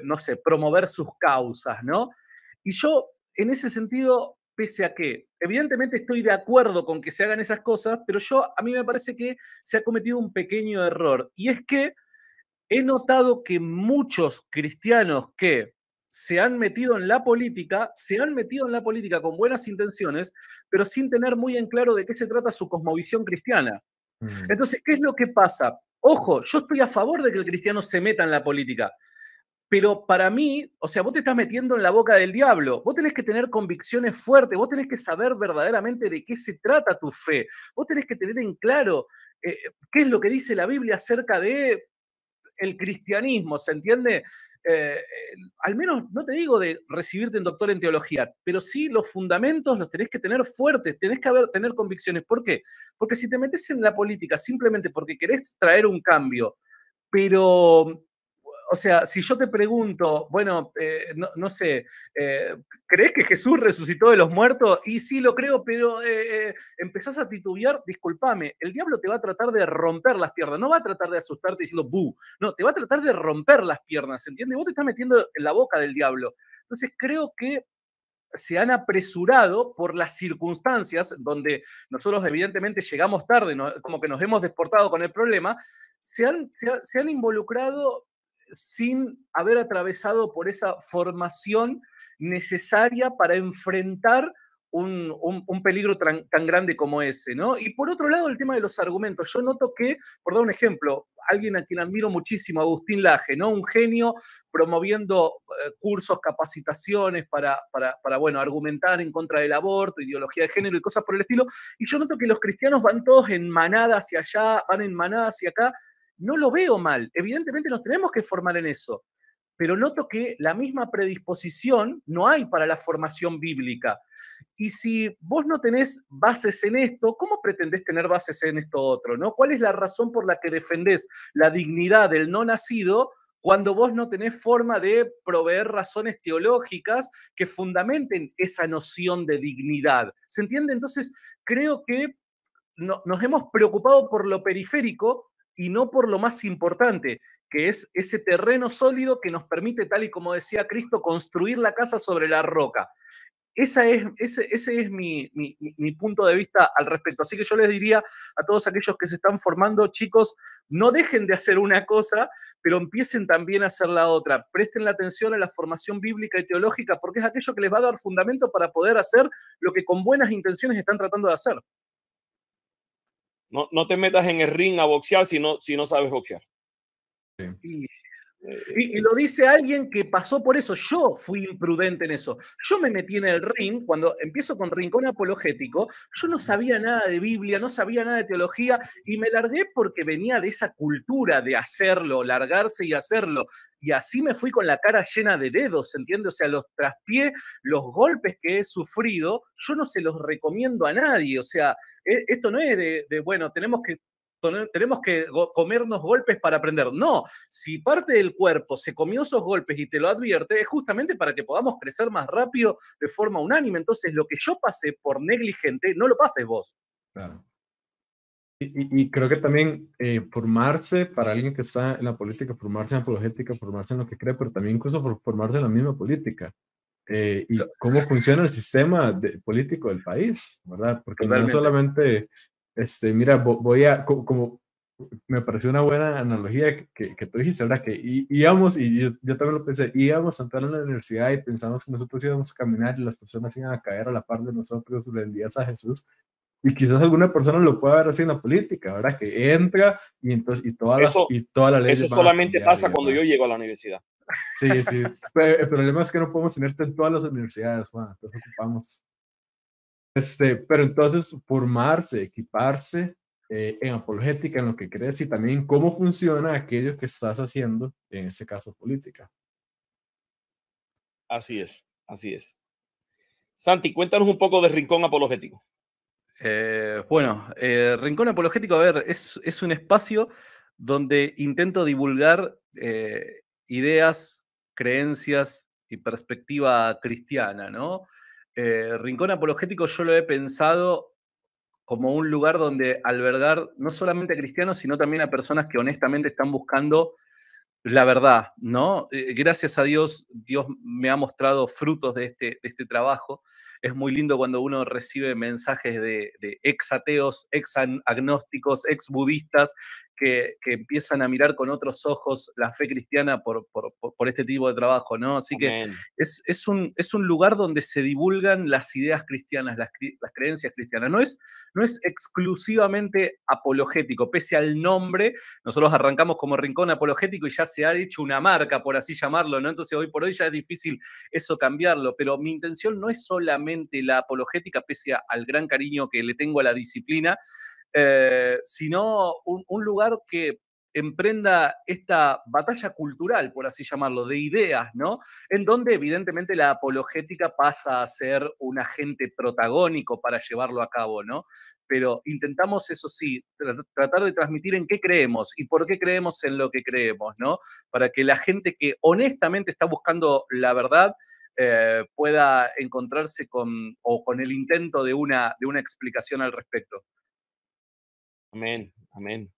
no sé, promover sus causas, ¿no? Y yo, en ese sentido, pese a que evidentemente estoy de acuerdo con que se hagan esas cosas, pero a mí me parece que se ha cometido un pequeño error, y es que he notado que muchos cristianos que se han metido en la política con buenas intenciones, pero sin tener muy en claro de qué se trata su cosmovisión cristiana. Entonces, ¿qué es lo que pasa? Ojo, yo estoy a favor de que el cristiano se meta en la política, pero para mí, o sea, vos te estás metiendo en la boca del diablo, vos tenés que tener convicciones fuertes, vos tenés que saber verdaderamente de qué se trata tu fe, vos tenés que tener en claro qué es lo que dice la Biblia acerca de el cristianismo, ¿se entiende? Al menos, no te digo de recibirte en doctor en teología, pero sí los fundamentos los tenés que tener fuertes, tenés que tener convicciones. ¿Por qué? Porque si te metes en la política simplemente porque querés traer un cambio, pero, o sea, si yo te pregunto, bueno, no sé, ¿crees que Jesús resucitó de los muertos? Y sí, lo creo, pero empezás a titubear, discúlpame, el diablo te va a tratar de romper las piernas, no va a tratar de asustarte diciendo ¡bu! No, te va a tratar de romper las piernas, ¿entiendes? Vos te estás metiendo en la boca del diablo. Entonces creo que se han apresurado por las circunstancias donde nosotros evidentemente llegamos tarde, como que nos hemos desportado con el problema, se han involucrado sin haber atravesado por esa formación necesaria para enfrentar un peligro tan grande como ese, ¿no? Y por otro lado, el tema de los argumentos. Yo noto que, por dar un ejemplo, alguien a quien admiro muchísimo, Agustín Laje, ¿no? Un genio promoviendo cursos, capacitaciones para, bueno, argumentar en contra del aborto, ideología de género y cosas por el estilo. Y yo noto que los cristianos van todos en manada hacia allá, van en manada hacia acá. No lo veo mal. Evidentemente nos tenemos que formar en eso. Pero noto que la misma predisposición no hay para la formación bíblica. Y si vos no tenés bases en esto, ¿cómo pretendés tener bases en esto otro? ¿No? ¿Cuál es la razón por la que defendés la dignidad del no nacido cuando vos no tenés forma de proveer razones teológicas que fundamenten esa noción de dignidad? ¿Se entiende? Entonces, creo que nos hemos preocupado por lo periférico y no por lo más importante, que es ese terreno sólido que nos permite, tal y como decía Cristo, construir la casa sobre la roca. Ese es mi punto de vista al respecto. Así que yo les diría a todos aquellos que se están formando, chicos, no dejen de hacer una cosa, pero empiecen también a hacer la otra. Presten la atención a la formación bíblica y teológica, porque es aquello que les va a dar fundamento para poder hacer lo que con buenas intenciones están tratando de hacer. No te metas en el ring a boxear si no sabes boxear. Sí. Y lo dice alguien que pasó por eso. Yo fui imprudente en eso. Yo me metí en el ring, cuando empiezo con Rincón Apologético, yo no sabía nada de Biblia, no sabía nada de teología, y me largué porque venía de esa cultura de hacerlo, largarse y hacerlo. Y así me fui con la cara llena de dedos, ¿entiendes? O sea, los traspié, los golpes que he sufrido, yo no se los recomiendo a nadie. O sea, esto no es bueno, tenemos que comernos golpes para aprender. No, si parte del cuerpo se comió esos golpes y te lo advierte, es justamente para que podamos crecer más rápido de forma unánime. Entonces, lo que yo pasé por negligente, no lo pases vos. Claro. Y creo que también formarse para alguien que está en la política, formarse en apologética, formarse en lo que cree, pero también incluso formarse en la misma política. Y cómo funciona el sistema político del país, ¿verdad? Porque no es Totalmente. solamente, mira, voy a, como me pareció una buena analogía que tú dijiste, ¿verdad? Que íbamos, y yo también lo pensé, íbamos a entrar a la universidad y pensamos que nosotros íbamos a caminar y las personas iban a caer a la par de nosotros rendidas a Jesús. Y quizás alguna persona lo pueda ver así en la política, ¿verdad? Que entra y entonces Eso, y todas las eso leyes van a solamente cambiar y pasa cuando yo demás. llego a la universidad. Sí, sí. Pero el problema es que no podemos tenerte en todas las universidades, Juan. Entonces ocupamos. Pero entonces formarse, equiparse en apologética, en lo que crees y también cómo funciona aquello que estás haciendo, en este caso política. Así es, así es. Santi, cuéntanos un poco de Rincón Apologético. Rincón Apologético, a ver, es un espacio donde intento divulgar ideas, creencias y perspectiva cristiana, ¿no? Rincón Apologético yo lo he pensado como un lugar donde albergar no solamente a cristianos, sino también a personas que honestamente están buscando la verdad, ¿no? Gracias a Dios, Dios me ha mostrado frutos de este trabajo. Es muy lindo cuando uno recibe mensajes de ex ateos, ex agnósticos, ex budistas, que empiezan a mirar con otros ojos la fe cristiana por este tipo de trabajo, ¿no? Así que Amén. es un lugar donde se divulgan las ideas cristianas, las creencias cristianas. No es exclusivamente apologético, pese al nombre. Nosotros arrancamos como Rincón Apologético y ya se ha hecho una marca, por así llamarlo, ¿no? Entonces hoy por hoy ya es difícil eso cambiarlo, pero mi intención no es solamente la apologética, pese al gran cariño que le tengo a la disciplina, sino un lugar que emprenda esta batalla cultural, por así llamarlo, de ideas, ¿no? En donde evidentemente la apologética pasa a ser un agente protagónico para llevarlo a cabo, ¿no? Pero intentamos, eso sí, tratar de transmitir en qué creemos y por qué creemos en lo que creemos, ¿no? Para que la gente que honestamente está buscando la verdad pueda encontrarse con el intento de una explicación al respecto. Amén. Amén.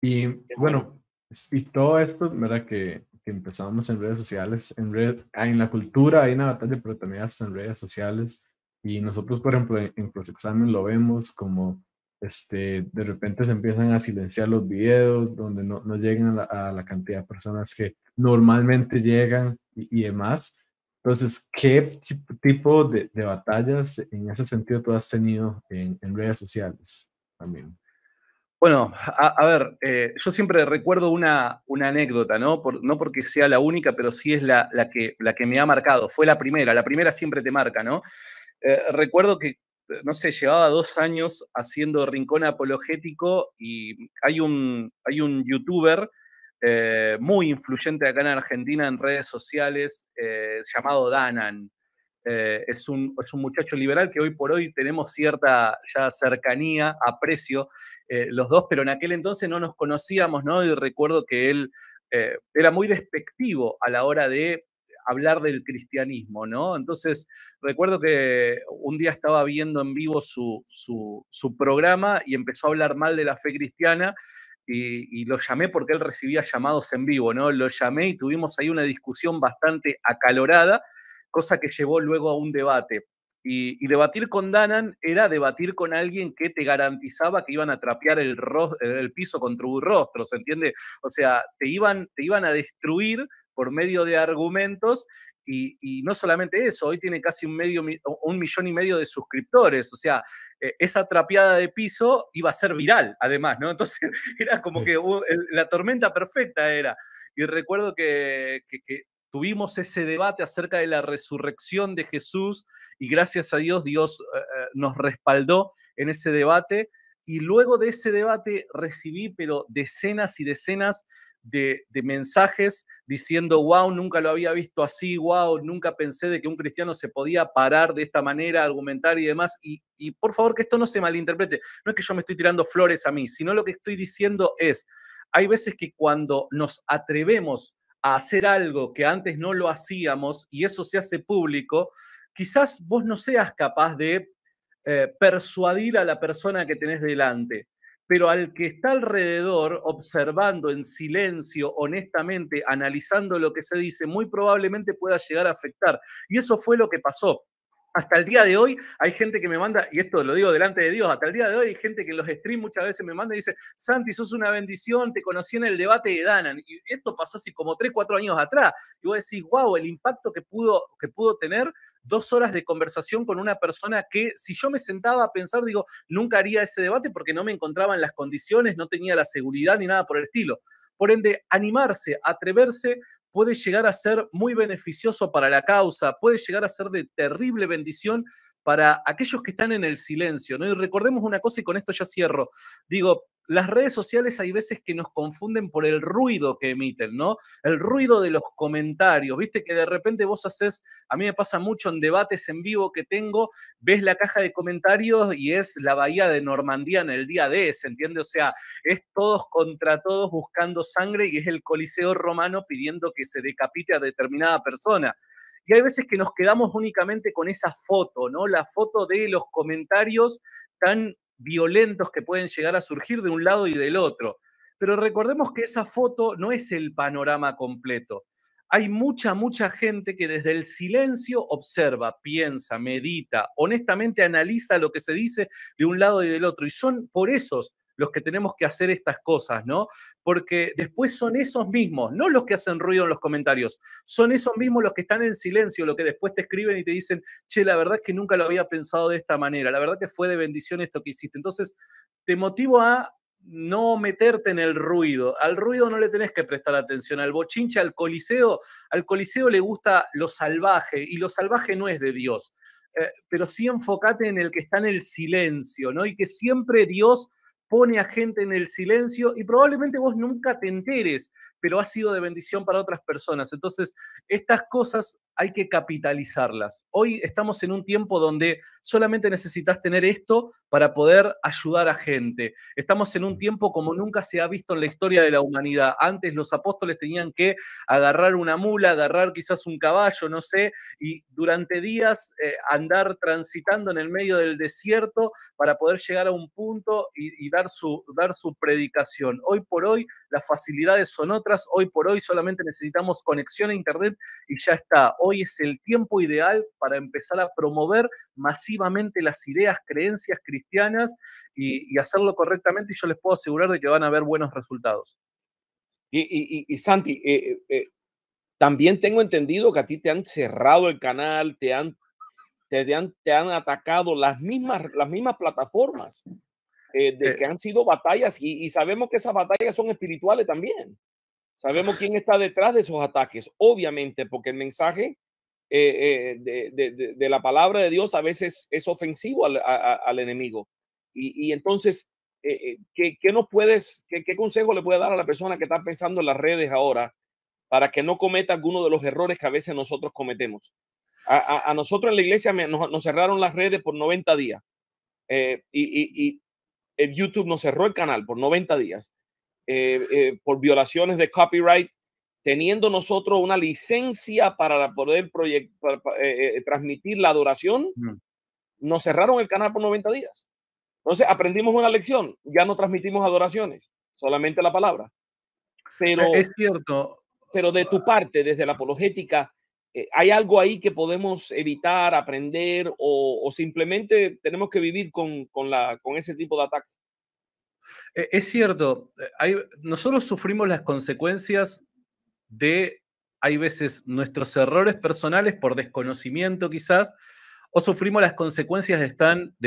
Y Qué bueno. bueno, y todo esto, ¿verdad? Que empezamos en redes sociales, en la cultura hay una batalla, pero también hasta en redes sociales. Y nosotros, por ejemplo, en Prosexamen lo vemos como, de repente se empiezan a silenciar los videos, donde no llegan a la cantidad de personas que normalmente llegan y demás. Entonces, ¿qué tipo de batallas en ese sentido tú has tenido en redes sociales también? Bueno, a ver, yo siempre recuerdo una anécdota, ¿no? No porque sea la única, pero sí es la que me ha marcado. Fue la primera siempre te marca, ¿no? Recuerdo que, no sé, llevaba 2 años haciendo Rincón Apologético y hay un youtuber muy influyente acá en Argentina en redes sociales llamado Danan. Es un muchacho liberal que hoy por hoy tenemos cierta ya cercanía, aprecio los dos, pero en aquel entonces no nos conocíamos, ¿no? Y recuerdo que él era muy despectivo a la hora de hablar del cristianismo, ¿no? Entonces, recuerdo que un día estaba viendo en vivo su programa y empezó a hablar mal de la fe cristiana y lo llamé porque él recibía llamados en vivo, ¿no? Lo llamé y tuvimos ahí una discusión bastante acalorada, cosa que llevó luego a un debate. Y debatir con Danan era debatir con alguien que te garantizaba que iban a trapear el piso con tu rostro, ¿se entiende? O sea, te iban a destruir por medio de argumentos y no solamente eso, hoy tiene casi 1,5 millones de suscriptores, o sea, esa trapeada de piso iba a ser viral, además, ¿no? Entonces era como que la tormenta perfecta era. Y recuerdo que tuvimos ese debate acerca de la resurrección de Jesús y gracias a Dios, Dios nos respaldó en ese debate. Y luego de ese debate recibí, pero decenas y decenas de mensajes diciendo, wow, nunca lo había visto así, wow, nunca pensé de que un cristiano se podía parar de esta manera, argumentar y demás. Y por favor que esto no se malinterprete, no es que yo me estoy tirando flores a mí, sino lo que estoy diciendo es, hay veces que cuando nos atrevemos a hacer algo que antes no lo hacíamos y eso se hace público, quizás vos no seas capaz de persuadir a la persona que tenés delante, pero al que está alrededor, observando en silencio, honestamente, analizando lo que se dice, muy probablemente pueda llegar a afectar. Y eso fue lo que pasó. Hasta el día de hoy hay gente que me manda, y esto lo digo delante de Dios, hasta el día de hoy hay gente que en los streams muchas veces me manda y dice, Santi, sos una bendición, te conocí en el debate de Danan. Y esto pasó así como 3, 4 años atrás. Y vos decís, wow, el impacto que pudo tener 2 horas de conversación con una persona que, si yo me sentaba a pensar, digo, nunca haría ese debate porque no me encontraba en las condiciones, no tenía la seguridad ni nada por el estilo. Por ende, animarse, atreverse, puede llegar a ser muy beneficioso para la causa, puede llegar a ser de terrible bendición para aquellos que están en el silencio, ¿no? Y recordemos una cosa, y con esto ya cierro. Digo, las redes sociales hay veces que nos confunden por el ruido que emiten, ¿no? El ruido de los comentarios, ¿viste? Que de repente vos haces, a mí me pasa mucho en debates en vivo que tengo, ves la caja de comentarios y es la bahía de Normandía en el día D, ¿se entiende? O sea, es todos contra todos buscando sangre y es el Coliseo romano pidiendo que se decapite a determinada persona. Y hay veces que nos quedamos únicamente con esa foto, ¿no? La foto de los comentarios tan violentos que pueden llegar a surgir de un lado y del otro. Pero recordemos que esa foto no es el panorama completo. Hay mucha gente que desde el silencio observa, piensa, medita, honestamente analiza lo que se dice de un lado y del otro. Y son por esos los que tenemos que hacer estas cosas, ¿no? Porque después son esos mismos, no los que hacen ruido en los comentarios, son esos mismos los que están en silencio, los que después te escriben y te dicen, che, la verdad es que nunca lo había pensado de esta manera, la verdad que fue de bendición esto que hiciste. Entonces, te motivo a no meterte en el ruido. Al ruido no le tenés que prestar atención. Al bochinche, al coliseo le gusta lo salvaje, y lo salvaje no es de Dios. Pero sí enfócate en el que está en el silencio, ¿no? Y que siempre Dios pone a gente en el silencio y probablemente vos nunca te enteres, pero ha sido de bendición para otras personas. Entonces, estas cosas hay que capitalizarlas. Hoy estamos en un tiempo donde solamente necesitas tener esto para poder ayudar a gente. Estamos en un tiempo como nunca se ha visto en la historia de la humanidad. Antes los apóstoles tenían que agarrar una mula, agarrar quizás un caballo, no sé, y durante días andar transitando en el medio del desierto para poder llegar a un punto y dar su predicación. Hoy por hoy las facilidades son otras, hoy por hoy solamente necesitamos conexión a internet y ya está. Hoy es el tiempo ideal para empezar a promover masivamente las ideas, creencias cristianas y hacerlo correctamente, y yo les puedo asegurar de que van a haber buenos resultados. Y Santi, también tengo entendido que a ti te han cerrado el canal, te han atacado las mismas plataformas, de que han sido batallas, y sabemos que esas batallas son espirituales también. Sabemos quién está detrás de esos ataques, obviamente, porque el mensaje de la palabra de Dios a veces es ofensivo al enemigo. Y entonces, ¿qué consejo le puede dar a la persona que está pensando en las redes ahora para que no cometa alguno de los errores que a veces nosotros cometemos? A nosotros en la iglesia nos cerraron las redes por 90 días, y el YouTube nos cerró el canal por 90 días, por violaciones de copyright, teniendo nosotros una licencia para poder transmitir la adoración. Nos cerraron el canal por 90 días. Entonces aprendimos una lección, ya no transmitimos adoraciones, solamente la palabra. Es cierto. Pero de tu parte, desde la apologética, ¿hay algo ahí que podemos evitar, aprender, o simplemente tenemos que vivir con ese tipo de ataques? Es cierto, nosotros sufrimos las consecuencias de, hay veces, nuestros errores personales por desconocimiento quizás, o sufrimos las consecuencias de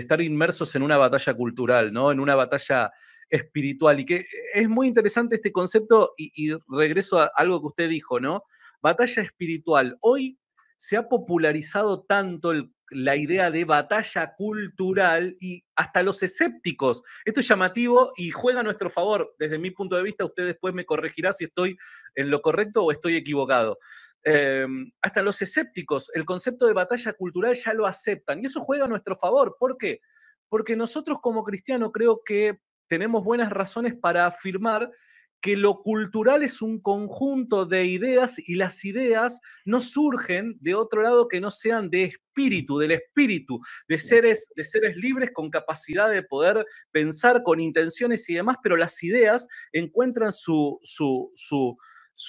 estar inmersos en una batalla cultural, ¿no? En una batalla espiritual. Y que es muy interesante este concepto, y regreso a algo que usted dijo, ¿no? Batalla espiritual. Hoy se ha popularizado tanto la idea de batalla cultural, y hasta los escépticos. Esto es llamativo y juega a nuestro favor. Desde mi punto de vista, usted después me corregirá si estoy en lo correcto o estoy equivocado. Hasta los escépticos, el concepto de batalla cultural ya lo aceptan, y eso juega a nuestro favor. ¿Por qué? Porque nosotros como cristianos creo que tenemos buenas razones para afirmar que lo cultural es un conjunto de ideas y las ideas no surgen de otro lado que no sean de espíritu, del espíritu, de seres libres con capacidad de poder pensar con intenciones y demás, pero las ideas encuentran su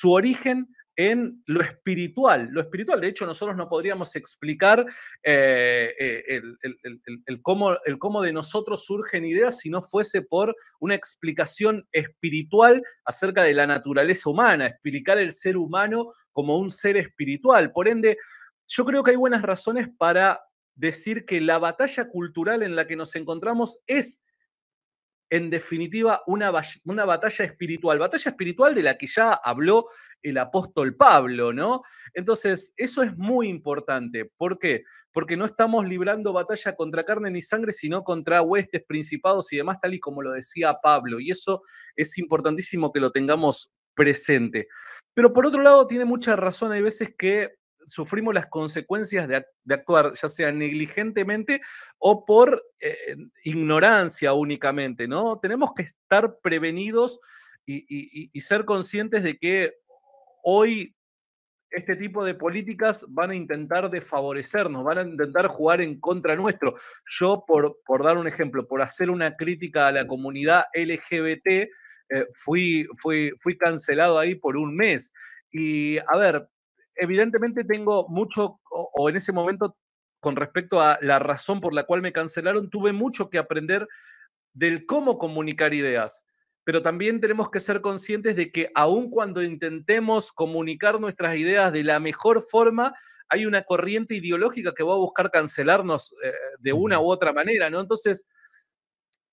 origen en lo espiritual. Lo espiritual, de hecho, nosotros no podríamos explicar el cómo de nosotros surgen ideas si no fuese por una explicación espiritual acerca de la naturaleza humana, explicar el ser humano como un ser espiritual. Por ende, yo creo que hay buenas razones para decir que la batalla cultural en la que nos encontramos es, en definitiva, una batalla espiritual de la que ya habló el apóstol Pablo, ¿no? Entonces, eso es muy importante. ¿Por qué? Porque no estamos librando batalla contra carne ni sangre, sino contra huestes, principados y demás, tal y como lo decía Pablo. Y eso es importantísimo que lo tengamos presente. Pero por otro lado, tiene mucha razón. Hay veces que sufrimos las consecuencias de actuar, ya sea negligentemente o por ignorancia únicamente, ¿no? Tenemos que estar prevenidos y ser conscientes de que hoy este tipo de políticas van a intentar desfavorecernos, van a intentar jugar en contra nuestro. Yo, por dar un ejemplo, por hacer una crítica a la comunidad LGBT, fui cancelado ahí por un mes. Y, a ver, evidentemente tengo mucho, o en ese momento, con respecto a la razón por la cual me cancelaron, tuve mucho que aprender del cómo comunicar ideas. Pero también tenemos que ser conscientes de que aun cuando intentemos comunicar nuestras ideas de la mejor forma, hay una corriente ideológica que va a buscar cancelarnos de una u otra manera, ¿no? Entonces,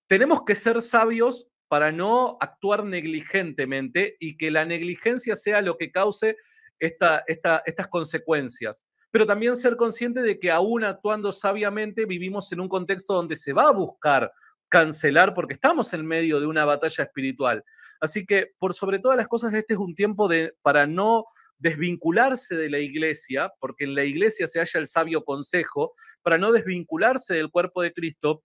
tenemos que ser sabios para no actuar negligentemente y que la negligencia sea lo que cause estas consecuencias. Pero también ser consciente de que aún actuando sabiamente vivimos en un contexto donde se va a buscar cancelar porque estamos en medio de una batalla espiritual. Así que, por sobre todas las cosas, este es un tiempo para no desvincularse de la iglesia, porque en la iglesia se halla el sabio consejo, para no desvincularse del cuerpo de Cristo,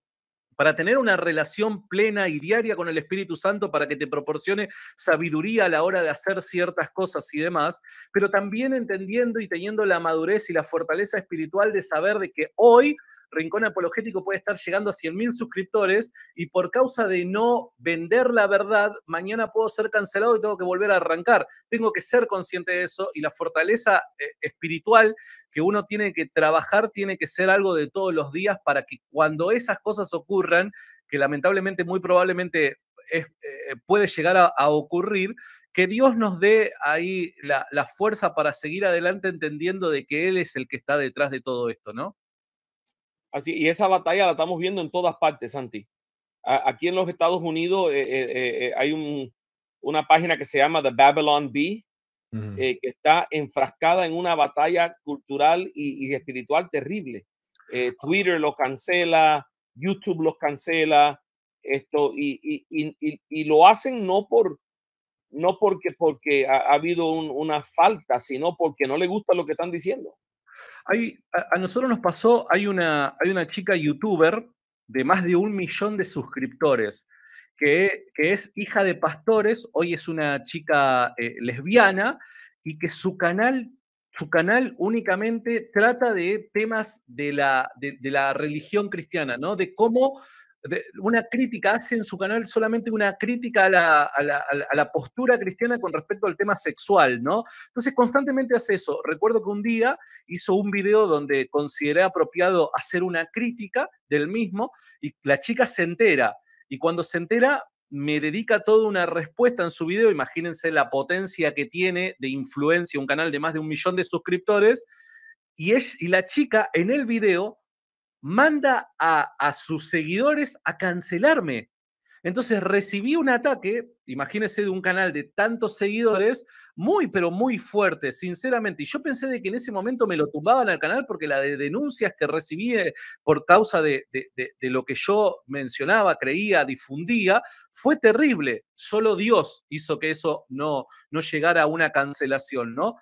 para tener una relación plena y diaria con el Espíritu Santo para que te proporcione sabiduría a la hora de hacer ciertas cosas y demás, pero también entendiendo y teniendo la madurez y la fortaleza espiritual de saber de que hoy Rincón Apologético puede estar llegando a 100.000 suscriptores y por causa de no vender la verdad, mañana puedo ser cancelado y tengo que volver a arrancar. Tengo que ser consciente de eso y la fortaleza espiritual que uno tiene que trabajar tiene que ser algo de todos los días para que cuando esas cosas ocurran, que lamentablemente muy probablemente puede llegar a ocurrir, que Dios nos dé ahí la fuerza para seguir adelante entendiendo de que Él es el que está detrás de todo esto, ¿no? Así, y esa batalla la estamos viendo en todas partes, Santi. Aquí en los Estados Unidos hay una página que se llama The Babylon Bee, que está enfrascada en una batalla cultural y espiritual terrible. Twitter los cancela, YouTube los cancela, y lo hacen no porque ha habido una falta, sino porque no le gusta lo que están diciendo. A nosotros nos pasó, hay una chica youtuber de más de 1 millón de suscriptores, que es hija de pastores, hoy es una chica lesbiana, y que su canal únicamente trata de temas de la religión cristiana, ¿no? De cómo una crítica, hace en su canal solamente una crítica a la postura cristiana con respecto al tema sexual, ¿no? Entonces constantemente hace eso. Recuerdo que un día hizo un video donde consideré apropiado hacer una crítica del mismo y la chica se entera. Y cuando se entera, me dedica toda una respuesta en su video. Imagínense la potencia que tiene de influencia un canal de más de 1 millón de suscriptores. Y la chica en el video manda a sus seguidores a cancelarme. Entonces recibí un ataque, imagínense, de un canal de tantos seguidores, muy, pero muy fuerte, sinceramente. Y yo pensé de que en ese momento me lo tumbaban al canal porque la de denuncias que recibí por causa de lo que yo mencionaba, creía, difundía, fue terrible. Solo Dios hizo que eso no llegara a una cancelación, ¿no?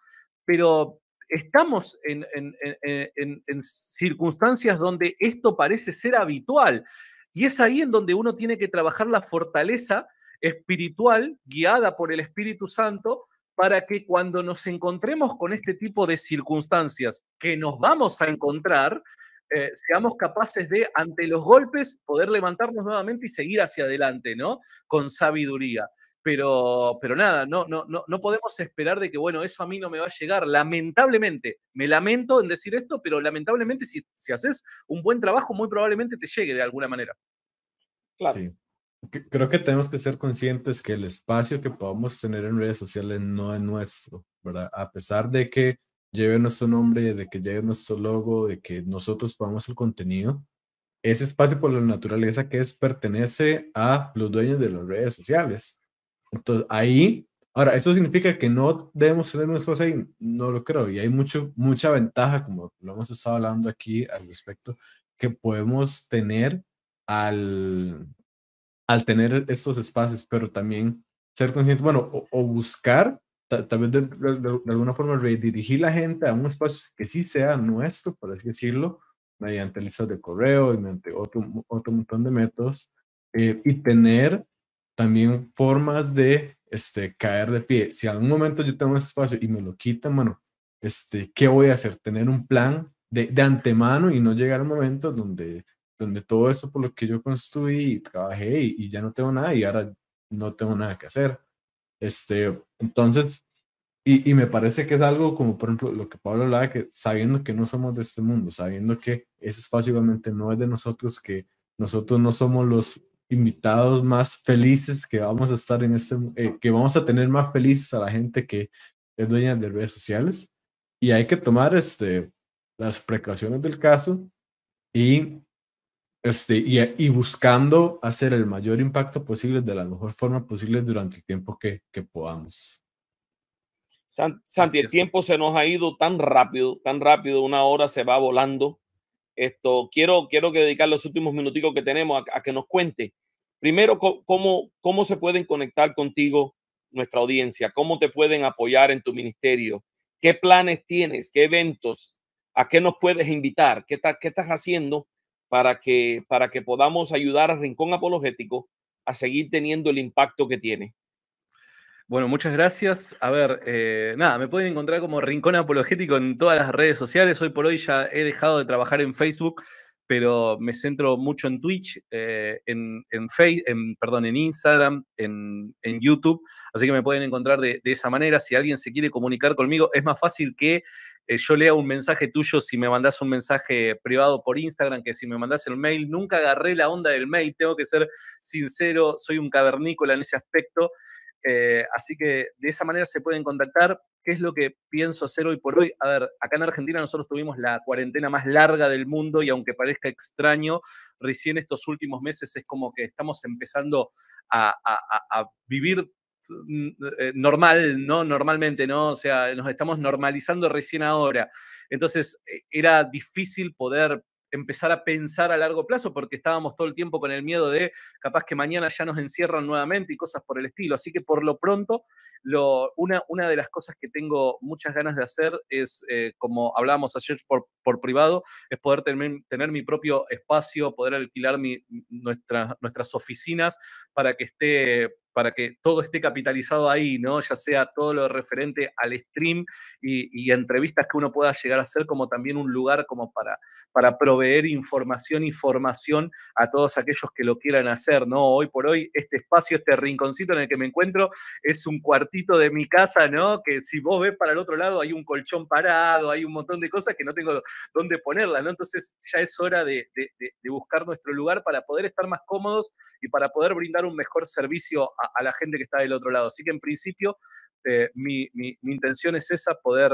Pero estamos en circunstancias donde esto parece ser habitual. Y es ahí en donde uno tiene que trabajar la fortaleza espiritual, guiada por el Espíritu Santo, para que cuando nos encontremos con este tipo de circunstancias que nos vamos a encontrar, seamos capaces de, ante los golpes, poder levantarnos nuevamente y seguir hacia adelante, ¿no? Con sabiduría. Pero nada, no podemos esperar de que, bueno, eso a mí no me va a llegar. Lamentablemente, me lamento en decir esto, pero lamentablemente si haces un buen trabajo, muy probablemente te llegue de alguna manera. Claro. Sí. Creo que tenemos que ser conscientes que el espacio que podamos tener en redes sociales no es nuestro, ¿verdad? A pesar de que lleve nuestro nombre, de que lleve nuestro logo, de que nosotros pongamos el contenido, ese espacio por la naturaleza que es pertenece a los dueños de las redes sociales. Entonces, ahí, ahora, ¿eso significa que no debemos tener nuestros ahí? No lo creo, y hay mucha ventaja, como lo hemos estado hablando aquí al respecto, que podemos tener al tener estos espacios, pero también ser consciente, bueno, o buscar, tal vez de alguna forma redirigir la gente a un espacio que sí sea nuestro, por así decirlo, mediante listas de correo y mediante otro montón de métodos, y tener también formas de caer de pie. Si en algún momento yo tengo este espacio y me lo quitan, bueno, ¿qué voy a hacer? Tener un plan de antemano y no llegar a momentos donde todo esto por lo que yo construí y trabajé y ya no tengo nada y ahora no tengo nada que hacer. Entonces, y me parece que es algo como, por ejemplo, lo que Pablo hablaba, que sabiendo que no somos de este mundo, sabiendo que ese espacio obviamente no es de nosotros, que nosotros no somos los invitados más felices que vamos a estar en que vamos a tener más felices a la gente que es dueña de redes sociales. Y hay que tomar las precauciones del caso y y buscando hacer el mayor impacto posible de la mejor forma posible durante el tiempo que podamos. Santi, el tiempo se nos ha ido tan rápido, una hora se va volando. Quiero que dedicar los últimos minuticos que tenemos a que nos cuente. Primero, cómo se pueden conectar contigo nuestra audiencia, cómo te pueden apoyar en tu ministerio, qué planes tienes, qué eventos, a qué nos puedes invitar, qué estás haciendo para que podamos ayudar al Rincón Apologético a seguir teniendo el impacto que tiene. Bueno, muchas gracias. A ver, nada, me pueden encontrar como Rincón Apologético en todas las redes sociales. Hoy por hoy ya he dejado de trabajar en Facebook, pero me centro mucho en Twitch, en Instagram, en YouTube. Así que me pueden encontrar de esa manera. Si alguien se quiere comunicar conmigo, es más fácil que yo lea un mensaje tuyo si me mandás un mensaje privado por Instagram que si me mandás el mail. Nunca agarré la onda del mail, tengo que ser sincero, soy un cavernícola en ese aspecto. Así que de esa manera se pueden contactar. ¿Qué es lo que pienso hacer hoy por hoy? A ver, acá en Argentina nosotros tuvimos la cuarentena más larga del mundo y aunque parezca extraño, recién estos últimos meses es como que estamos empezando a vivir normal, ¿no? Normalmente, ¿no? O sea, nos estamos normalizando recién ahora. Entonces, era difícil poder empezar a pensar a largo plazo porque estábamos todo el tiempo con el miedo de capaz que mañana ya nos encierran nuevamente y cosas por el estilo. Así que por lo pronto, una de las cosas que tengo muchas ganas de hacer es, como hablábamos ayer por privado, es poder tener mi propio espacio, poder alquilar nuestras oficinas para que todo esté capitalizado ahí, ¿no? Ya sea todo lo referente al stream y entrevistas que uno pueda llegar a hacer, como también un lugar como para proveer información y formación a todos aquellos que lo quieran hacer, ¿no? Hoy por hoy, este espacio, este rinconcito en el que me encuentro, es un cuartito de mi casa, ¿no? Que si vos ves para el otro lado, hay un colchón parado, hay un montón de cosas que no tengo dónde ponerlas, ¿no? Entonces ya es hora de buscar nuestro lugar para poder estar más cómodos y para poder brindar un mejor servicio a la gente que está del otro lado. Así que en principio mi intención es esa, poder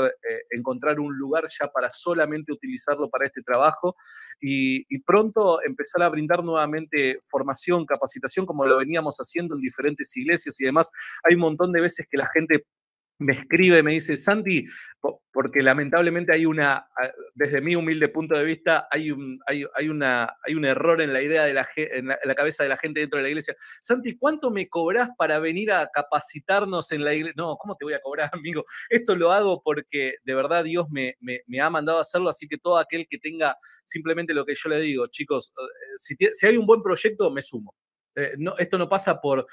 encontrar un lugar ya para solamente utilizarlo para este trabajo y pronto empezar a brindar nuevamente formación, capacitación, como lo veníamos haciendo en diferentes iglesias y demás. Hay un montón de veces que la gente me escribe, me dice, Santi, porque lamentablemente desde mi humilde punto de vista, hay un error en la idea de en la cabeza de la gente dentro de la iglesia. Santi, ¿cuánto me cobrás para venir a capacitarnos en la iglesia? No, ¿cómo te voy a cobrar, amigo? Esto lo hago porque de verdad Dios me ha mandado a hacerlo, así que todo aquel que tenga simplemente lo que yo le digo, chicos, si hay un buen proyecto, me sumo. esto no pasa por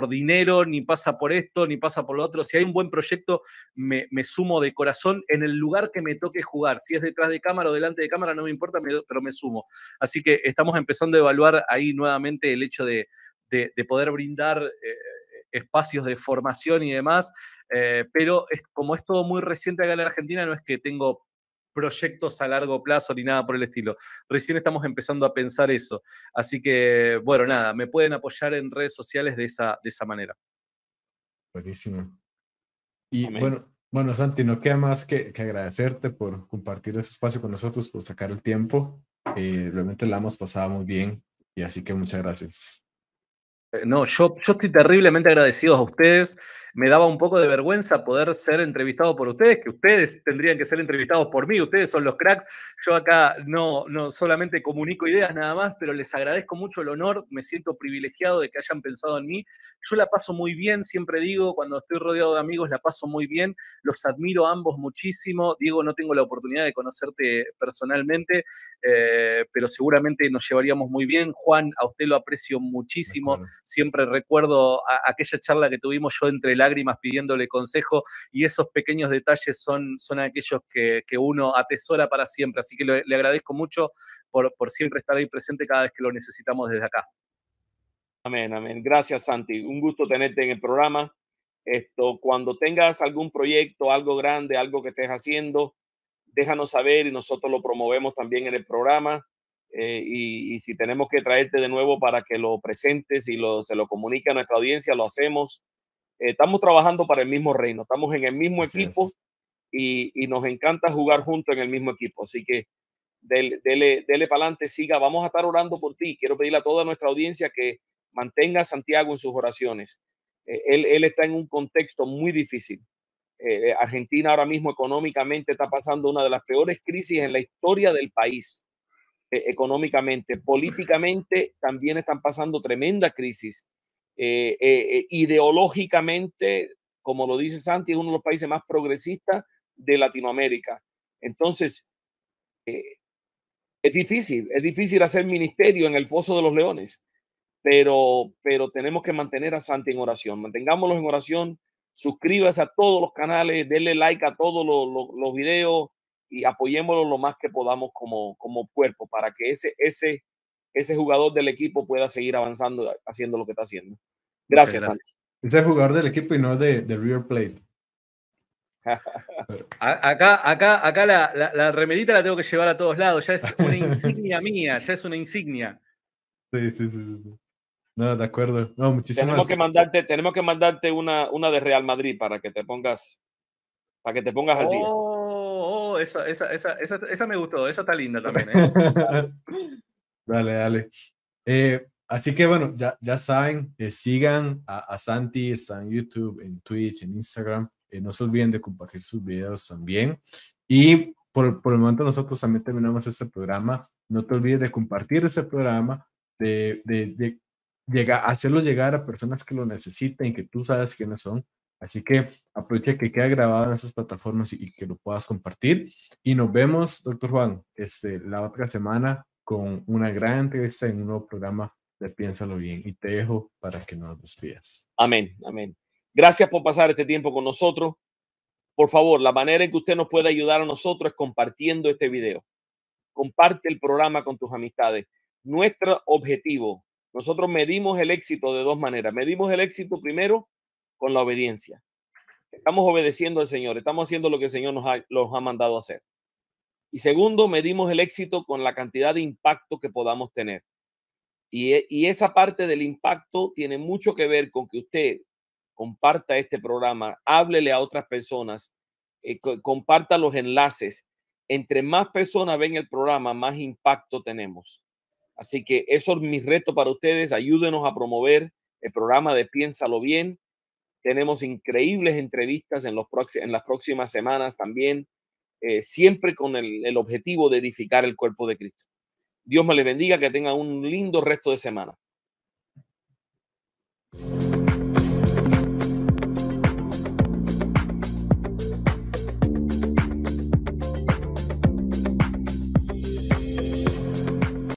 dinero, ni pasa por esto, ni pasa por lo otro. Si hay un buen proyecto, me sumo de corazón en el lugar que me toque jugar. Si es detrás de cámara o delante de cámara, no me importa, pero me sumo. Así que estamos empezando a evaluar ahí nuevamente el hecho de poder brindar espacios de formación y demás, pero como es todo muy reciente acá en la Argentina, no es que tengo proyectos a largo plazo ni nada por el estilo. Recién estamos empezando a pensar eso. Así que, bueno, nada, me pueden apoyar en redes sociales de esa manera. Buenísimo. Y Amén. bueno, Santi, no queda más que agradecerte por compartir ese espacio con nosotros, por sacar el tiempo. Realmente la hemos pasado muy bien y así que muchas gracias. No, yo estoy terriblemente agradecido a ustedes. Me daba un poco de vergüenza poder ser entrevistado por ustedes, que ustedes tendrían que ser entrevistados por mí. Ustedes son los cracks. Yo acá no solamente comunico ideas nada más, pero les agradezco mucho el honor. Me siento privilegiado de que hayan pensado en mí. Yo la paso muy bien, siempre digo, cuando estoy rodeado de amigos, la paso muy bien. Los admiro a ambos muchísimo. Diego, no tengo la oportunidad de conocerte personalmente, pero seguramente nos llevaríamos muy bien. Juan, a usted lo aprecio muchísimo. Siempre recuerdo aquella charla que tuvimos yo entre lágrimas pidiéndole consejo, y esos pequeños detalles son aquellos que uno atesora para siempre. Así que le agradezco mucho por siempre estar ahí presente cada vez que lo necesitamos desde acá. Amén, amén. Gracias, Santi. Un gusto tenerte en el programa. Cuando tengas algún proyecto, algo grande, algo que estés haciendo, déjanos saber y nosotros lo promovemos también en el programa. Y si tenemos que traerte de nuevo para que lo presentes y se lo comunique a nuestra audiencia, lo hacemos. Estamos trabajando para el mismo reino, estamos en el mismo Así equipo es. y nos encanta jugar juntos en el mismo equipo. Así que dele para adelante, siga. Vamos a estar orando por ti. Quiero pedirle a toda nuestra audiencia que mantenga a Santiago en sus oraciones. Él está en un contexto muy difícil. Argentina ahora mismo económicamente está pasando una de las peores crisis en la historia del país. Económicamente, políticamente también están pasando tremenda crisis. Ideológicamente, como lo dice Santi, es uno de los países más progresistas de Latinoamérica. Entonces, es difícil hacer ministerio en el foso de los leones, pero tenemos que mantener a Santi en oración. Mantengámoslos en oración. Suscríbase a todos los canales, denle like a todos los videos y apoyémoslo lo más que podamos como cuerpo para que ese jugador del equipo pueda seguir avanzando, haciendo lo que está haciendo. Gracias, Santi. Es el jugador del equipo y no de River Plate. Acá la remerita la tengo que llevar a todos lados. Ya es una insignia mía, ya es una insignia. Sí. No, de acuerdo. No, muchísimas. Tenemos que mandarte una de Real Madrid para que te pongas al día. Esa me gustó, esa está linda también, ¿eh? Dale. Así que bueno, ya saben, sigan a Santi, está en YouTube, en Twitch, en Instagram. No se olviden de compartir sus videos también. Y por el momento nosotros también terminamos este programa. No te olvides de compartir este programa, de hacerlo llegar a personas que lo necesiten, que tú sabes quiénes son. Así que aprovecha que queda grabado en esas plataformas y que lo puedas compartir. Y nos vemos, doctor Juan, la otra semana con una gran entrevista en un nuevo programa de Piénsalo Bien. Y te dejo para que nos despidas. Amén. Gracias por pasar este tiempo con nosotros. Por favor, la manera en que usted nos puede ayudar a nosotros es compartiendo este video. Comparte el programa con tus amistades. Nuestro objetivo, nosotros medimos el éxito de dos maneras. Medimos el éxito primero con la obediencia. Estamos obedeciendo al Señor, estamos haciendo lo que el Señor nos ha mandado a hacer. Y segundo, medimos el éxito con la cantidad de impacto que podamos tener. Y esa parte del impacto tiene mucho que ver con que usted comparta este programa, háblele a otras personas, comparta los enlaces. Entre más personas ven el programa, más impacto tenemos. Así que eso es mi reto para ustedes. Ayúdenos a promover el programa de Piénsalo Bien. Tenemos increíbles entrevistas en las próximas semanas también, siempre con el objetivo de edificar el cuerpo de Cristo. Dios me les bendiga, que tengan un lindo resto de semana.